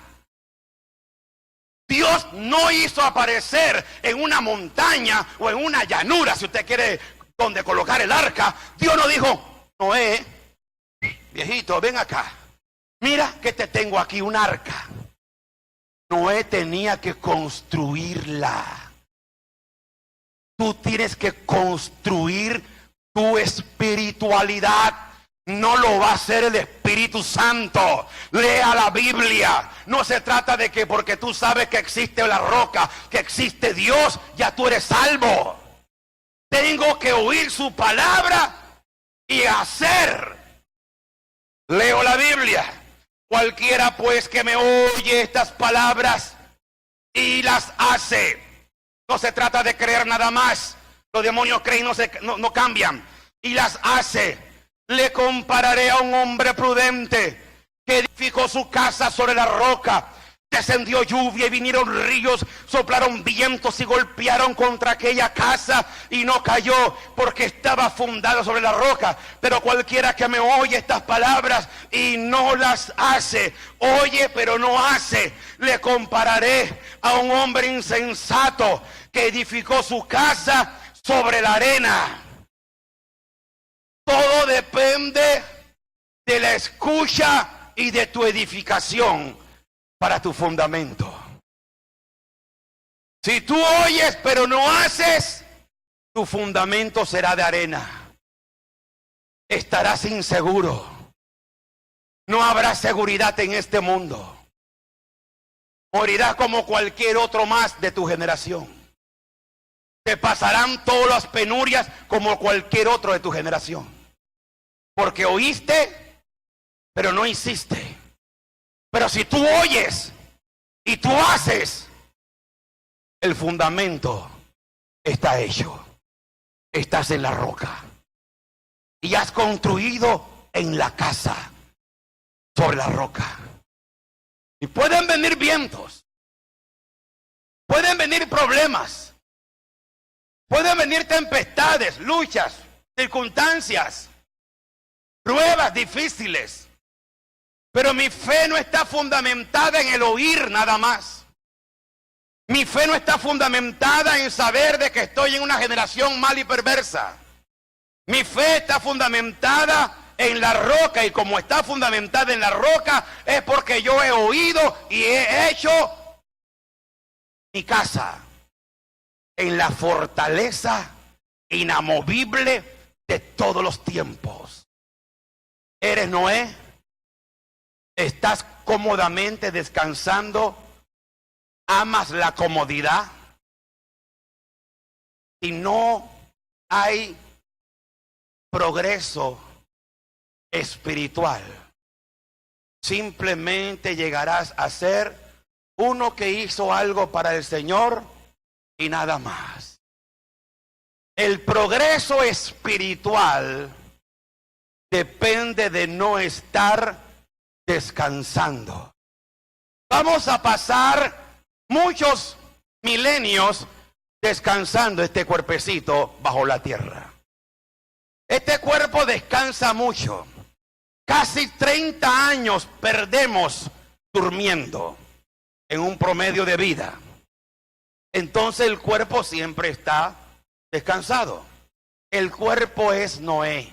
Dios no hizo aparecer en una montaña o en una llanura, si usted quiere, donde colocar el arca. Dios no dijo, Noé, viejito, ven acá. Mira que te tengo aquí un arca. Noé tenía que construirla. Tú tienes que construir tu espiritualidad. No lo va a hacer el Espíritu Santo. Lea la Biblia. No se trata de que porque tú sabes que existe la roca, que existe Dios, ya tú eres salvo. Tengo que oír su palabra y hacer. Leo la Biblia. Cualquiera pues que me oye estas palabras y las hace. No se trata de creer nada más. Los demonios creen y no cambian. Y las hace. Le compararé a un hombre prudente que edificó su casa sobre la roca. Descendió lluvia y vinieron ríos, soplaron vientos y golpearon contra aquella casa y no cayó porque estaba fundada sobre la roca. Pero cualquiera que me oye estas palabras y no las hace, oye pero no hace, le compararé a un hombre insensato que edificó su casa sobre la arena. Todo depende de la escucha y de tu edificación para tu fundamento. Si tú oyes pero no haces, tu fundamento será de arena. Estarás inseguro. No habrá seguridad en este mundo. Morirás como cualquier otro más de tu generación. Te pasarán todas las penurias como cualquier otro de tu generación. Porque oíste, pero no hiciste. Pero si tú oyes y tú haces, el fundamento está hecho. Estás en la roca. Y has construido en la casa sobre la roca. Y pueden venir vientos. Pueden venir problemas. Pueden venir tempestades, luchas, circunstancias, pruebas difíciles. Pero mi fe no está fundamentada en el oír nada más. Mi fe no está fundamentada en saber de que estoy en una generación mal y perversa. Mi fe está fundamentada en la roca, y como está fundamentada en la roca es porque yo he oído y he hecho mi casa en la fortaleza inamovible de todos los tiempos. ¿Eres Noé? ¿Estás cómodamente descansando? ¿Amas la comodidad? Si no hay progreso espiritual, simplemente llegarás a ser uno que hizo algo para el Señor y nada más. El progreso espiritual depende de no estar descansando. Vamos a pasar muchos milenios descansando este cuerpecito bajo la tierra. Este cuerpo descansa mucho. Casi 30 años perdemos durmiendo en un promedio de vida. Entonces el cuerpo siempre está descansado. El cuerpo es Noé.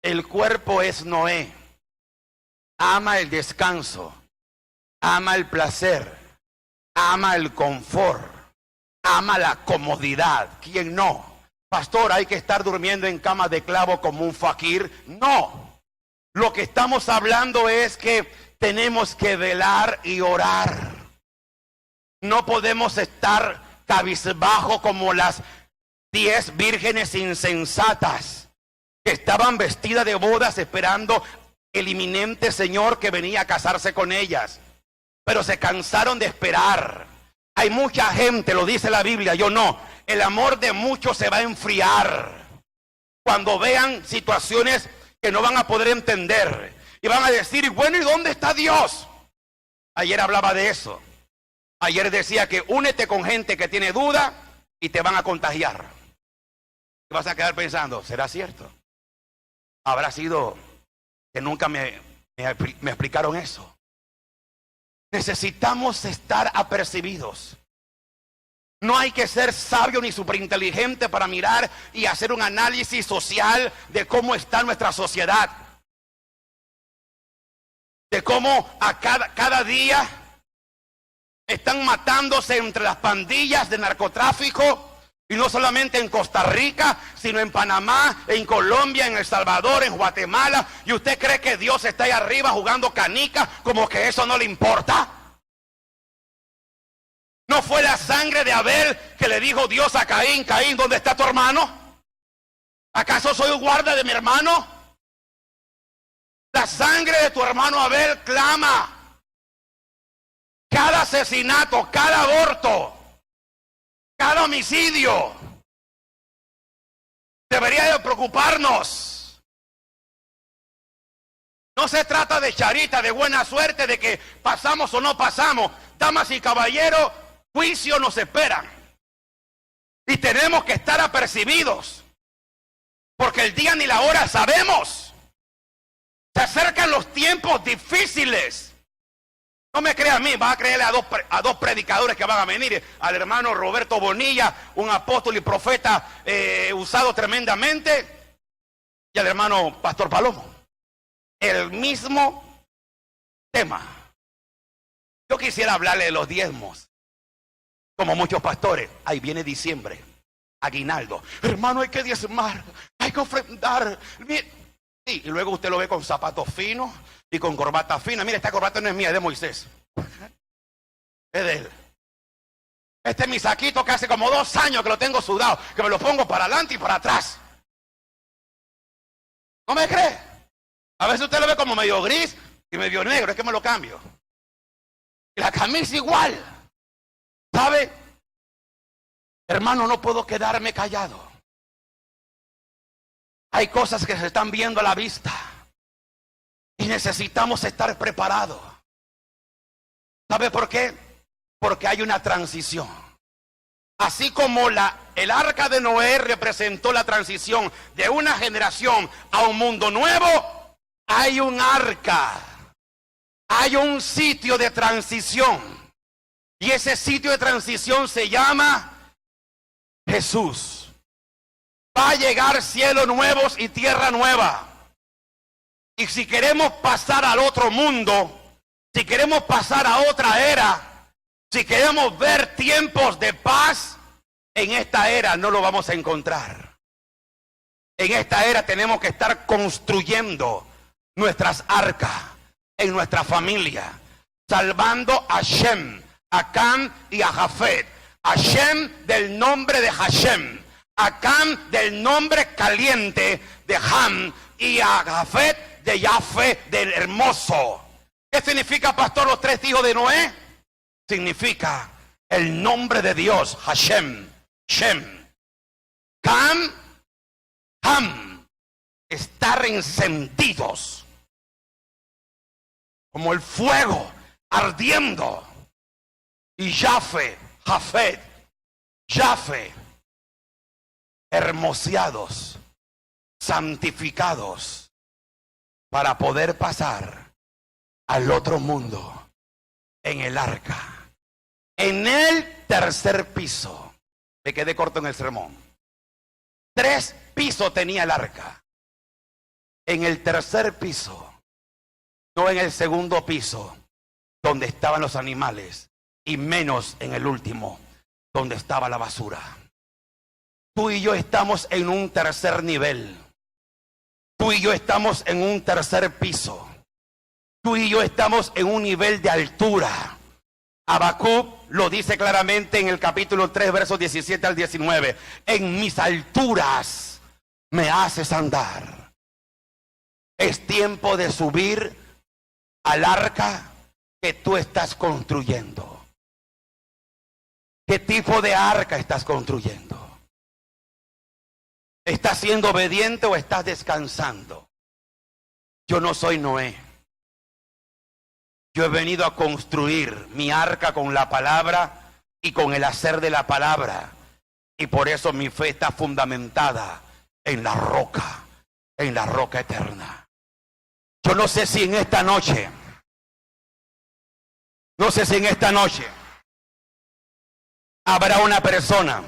El cuerpo es Noé. Ama el descanso, ama el placer, ama el confort, ama la comodidad. ¿Quién no? Pastor, ¿hay que estar durmiendo en cama de clavo como un fakir? No. Lo que estamos hablando es que tenemos que velar y orar. No podemos estar cabizbajo como las 10 vírgenes insensatas que estaban vestidas de bodas esperando el inminente Señor que venía a casarse con ellas. Pero se cansaron de esperar. Hay mucha gente, lo dice la Biblia, yo no. El amor de muchos se va a enfriar cuando vean situaciones que no van a poder entender. Y van a decir, bueno, ¿y dónde está Dios? Ayer hablaba de eso. Ayer decía que únete con gente que tiene duda y te van a contagiar. Y vas a quedar pensando, ¿será cierto? ¿Habrá sido que nunca me explicaron eso? Necesitamos estar apercibidos. No hay que ser sabio ni superinteligente para mirar y hacer un análisis social de cómo está nuestra sociedad. De cómo a cada día están matándose entre las pandillas de narcotráfico. Y no solamente en Costa Rica, sino en Panamá, en Colombia, en El Salvador, en Guatemala. ¿Y usted cree que Dios está ahí arriba jugando canica como que eso no le importa? ¿No fue la sangre de Abel que le dijo Dios a Caín, Caín, ¿dónde está tu hermano? ¿Acaso soy un guarda de mi hermano? La sangre de tu hermano Abel clama. Cada asesinato, cada aborto, cada homicidio debería de preocuparnos. No se trata de charita, de buena suerte, de que pasamos o no pasamos. Damas y caballeros, juicio nos espera. Y tenemos que estar apercibidos. Porque el día ni la hora sabemos. Se acercan los tiempos difíciles. No me crea a mí, va a creerle a dos predicadores que van a venir. Al hermano Roberto Bonilla, un apóstol y profeta usado tremendamente. Y al hermano Pastor Palomo. El mismo tema. Yo quisiera hablarle de los diezmos. Como muchos pastores. Ahí viene diciembre. Aguinaldo. Hermano, hay que diezmar. Hay que ofrendar. Sí, y luego usted lo ve con zapatos finos y con corbata fina. Mira, esta corbata no es mía, es de Moisés. Es de él. Este es mi saquito que hace como 2 años que lo tengo sudado, que me lo pongo para adelante y para atrás. ¿No me cree? A veces usted lo ve como medio gris y medio negro, es que me lo cambio. Y la camisa igual. ¿Sabe? Hermano, no puedo quedarme callado. Hay cosas que se están viendo a la vista y necesitamos estar preparados. ¿Sabe por qué? Porque hay una transición. Así como el arca de Noé representó la transición de una generación a un mundo nuevo, hay un arca, hay un sitio de transición. Y ese sitio de transición se llama Jesús. Va a llegar cielos nuevos y tierra nueva. Y si queremos pasar al otro mundo, si queremos pasar a otra era, si queremos ver tiempos de paz, en esta era no lo vamos a encontrar. En esta era tenemos que estar construyendo nuestras arcas en nuestra familia, salvando a Shem, a Cam y a Jafet. A Shem del nombre de Hashem, a Cam del nombre caliente de Ham y a Jafet de Yahvé, del hermoso. ¿Qué significa, pastor, los 3 hijos de Noé? Significa el nombre de Dios, Hashem, Shem. Cam, Ham, estar encendidos como el fuego ardiendo. Y Yahvé, Jafet, Yahvé, hermoseados, santificados, para poder pasar al otro mundo en el arca. En el tercer piso, me quedé corto en el sermón. 3 pisos tenía el arca. En el tercer piso, no en el segundo piso, donde estaban los animales, y menos en el último, donde estaba la basura. Tú y yo estamos en un tercer nivel. Tú y yo estamos en un tercer piso. Tú y yo estamos en un nivel de altura. Habacuc lo dice claramente en el capítulo 3, versos 17 al 19. En mis alturas me haces andar. Es tiempo de subir al arca que tú estás construyendo. ¿Qué tipo de arca estás construyendo? ¿Estás siendo obediente o estás descansando? Yo no soy Noé. Yo he venido a construir mi arca con la palabra y con el hacer de la palabra. Y por eso mi fe está fundamentada en la roca eterna. Yo no sé si en esta noche, habrá una persona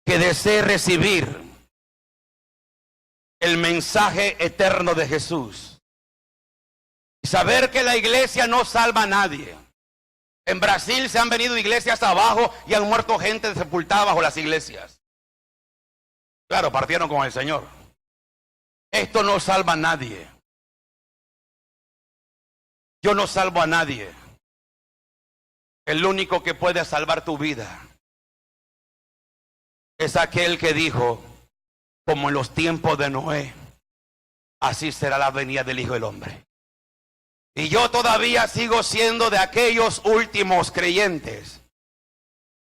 que desee recibir el mensaje eterno de Jesús y saber que la iglesia no salva a nadie. En Brasil se han venido iglesias abajo y han muerto gente sepultada bajo las iglesias. Claro, partieron con el Señor. Esto no salva a nadie. Yo no salvo a nadie. El único que puede salvar tu vida es aquel que dijo, como en los tiempos de Noé, así será la venida del Hijo del Hombre. Y yo todavía sigo siendo de aquellos últimos creyentes,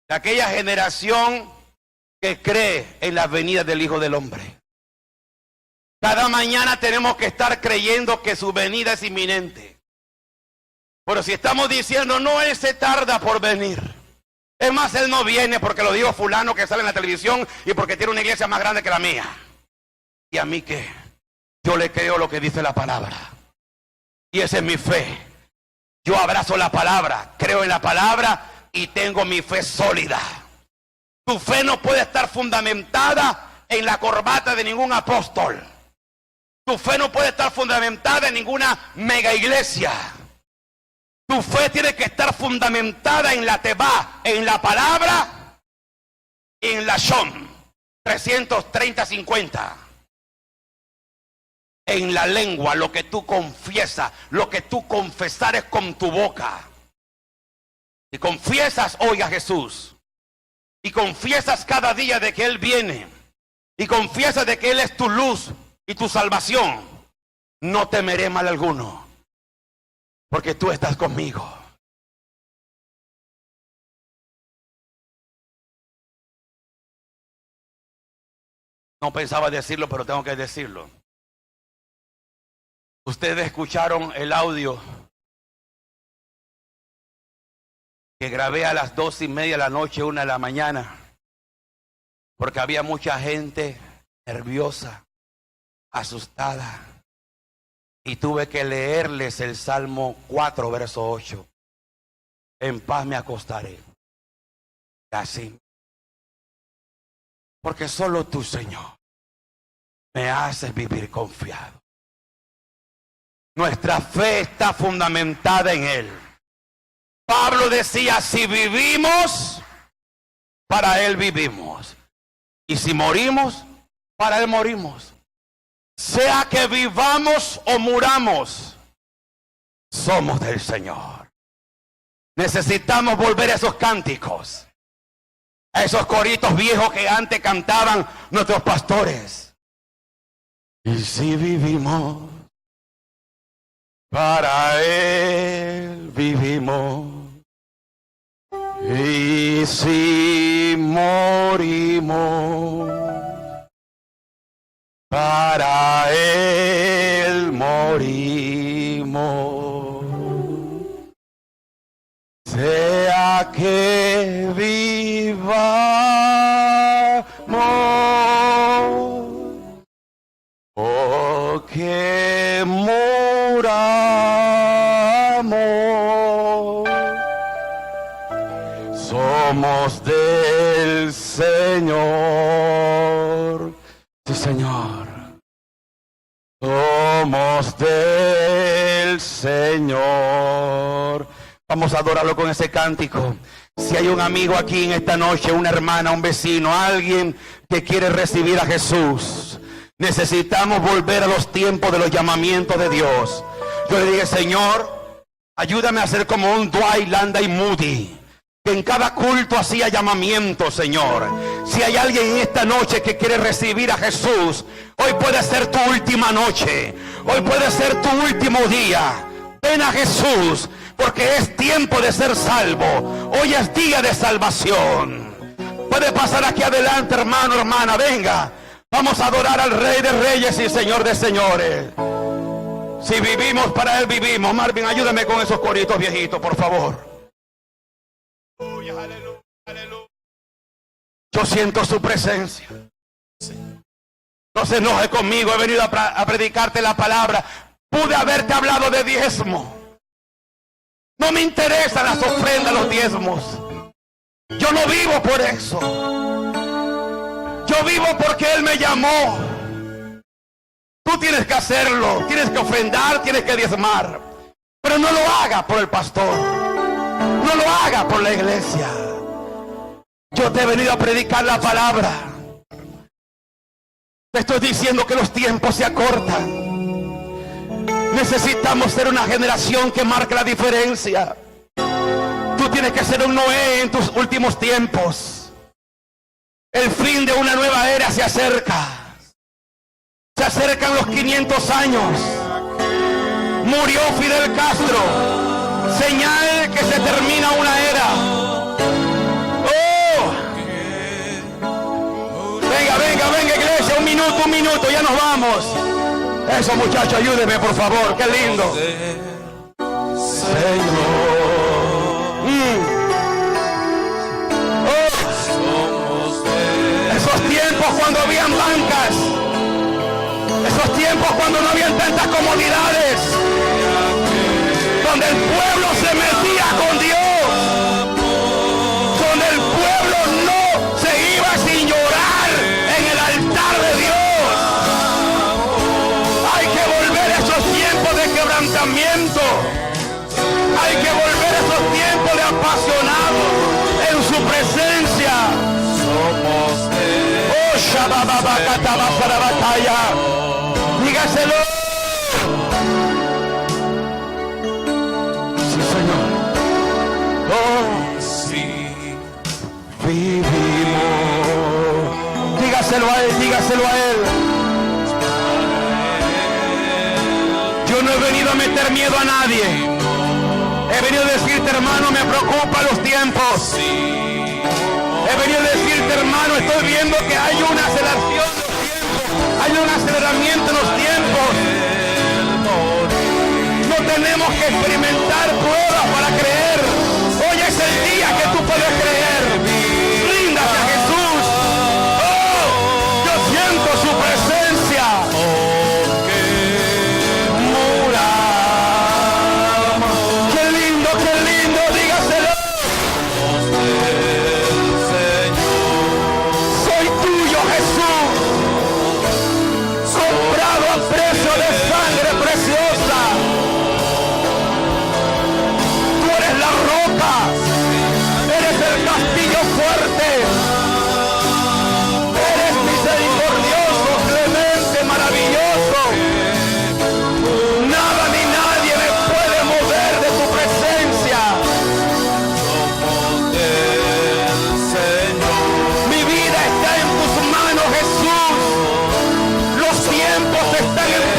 de aquella generación que cree en la venida del Hijo del Hombre. Cada mañana tenemos que estar creyendo que su venida es inminente. Pero si estamos diciendo, no, Él se tarda por venir. Es más, Él no viene porque lo dijo fulano que sale en la televisión y porque tiene una iglesia más grande que la mía. ¿Y a mí qué? Yo le creo lo que dice la palabra. Y esa es mi fe. Yo abrazo la palabra, creo en la palabra y tengo mi fe sólida. Tu fe no puede estar fundamentada en la corbata de ningún apóstol. Tu fe no puede estar fundamentada en ninguna mega iglesia. Tu fe tiene que estar fundamentada en la Tebá, en la palabra y en la Shom 330-50. En la lengua, lo que tú confiesas, lo que tú confesares con tu boca. Y confiesas hoy a Jesús. Y confiesas cada día de que Él viene. Y confiesas de que Él es tu luz y tu salvación. No temeré mal alguno, porque tú estás conmigo. No pensaba decirlo, pero tengo que decirlo. Ustedes escucharon el audio que grabé a las 2:30 de la noche, 1 de la mañana, porque había mucha gente nerviosa, asustada. Y tuve que leerles el Salmo 4, verso 8. en paz me acostaré. Y así, porque solo tú, Señor, me haces vivir confiado. Nuestra fe está fundamentada en Él. Pablo decía, si vivimos, para Él vivimos. Y si morimos, para Él morimos. Sea que vivamos o muramos, somos del Señor. Necesitamos volver a esos cánticos, a esos coritos viejos que antes cantaban nuestros pastores. Y si vivimos, para Él vivimos. Y si morimos, para Él morimos. Sea que vivamos o que muramos, somos del Señor. Sí, Señor. Somos del Señor. Vamos a adorarlo con ese cántico. Si hay un amigo aquí en esta noche, una hermana, un vecino, alguien que quiere recibir a Jesús, necesitamos volver a los tiempos de los llamamientos de Dios. Yo le dije, Señor, ayúdame a ser como un Dwight Landry Moody, que en cada culto hacía llamamiento, Señor. Si hay alguien en esta noche que quiere recibir a Jesús, hoy puede ser tu última noche, hoy puede ser tu último día. Ven a Jesús, porque es tiempo de ser salvo. Hoy es día de salvación. Puede pasar aquí adelante, hermano, hermana, venga. Vamos a adorar al Rey de Reyes y Señor de Señores. Si vivimos, para Él vivimos. Marvin, ayúdame con esos coritos viejitos, por favor. Aleluya, aleluya. Yo siento su presencia. No se enoje conmigo, he venido a predicarte la palabra. Pude haberte hablado de diezmo. No me interesan las ofrendas, los diezmos. Yo no vivo por eso. Yo vivo porque Él me llamó. Tú tienes que hacerlo, tienes que ofrendar, tienes que diezmar. Pero no lo haga por el pastor. No lo haga por la iglesia. Yo te he venido a predicar la palabra. Te estoy diciendo que los tiempos se acortan. Necesitamos ser una generación que marque la diferencia. Tú tienes que ser un Noé en tus últimos tiempos. El fin de una nueva era se acerca. Se acercan los 500 años. Murió Fidel Castro. Señal que se termina una era. ¡Oh! Venga, iglesia, un minuto, ya nos vamos. Eso, muchachos, ayúdenme, por favor, qué lindo. Señor. Oh. Esos tiempos cuando habían bancas. Esos tiempos cuando no habían tantas comodidades. Donde el pueblo se metía con Dios. Donde el pueblo no se iba sin llorar en el altar de Dios. Hay que volver a esos tiempos de quebrantamiento. Hay que volver a esos tiempos de apasionados en su presencia. Somos oh, Shabababakataba para batalla. Dígaselo. Sí, Señor. Oh, sí. Vivimos. Dígaselo a Él, dígaselo a Él. Yo no he venido a meter miedo a nadie. He venido a decirte, hermano, me preocupan los tiempos. He venido a decirte, hermano, estoy viendo que hay una aceleración de los tiempos. Hay un aceleramiento en los tiempos. No tenemos que experimentar pruebas para creer. Hoy es el día que tú puedes creer. Ríndase a Jesús. Oh, yo siento su presencia. Qué lindo, dígaselo. precio de sangre preciosa. Tú eres la roca, eres el castillo fuerte, eres misericordioso, clemente, maravilloso. Nada ni nadie me puede mover de tu presencia. Mi vida está en tus manos, Jesús. Los tiempos están en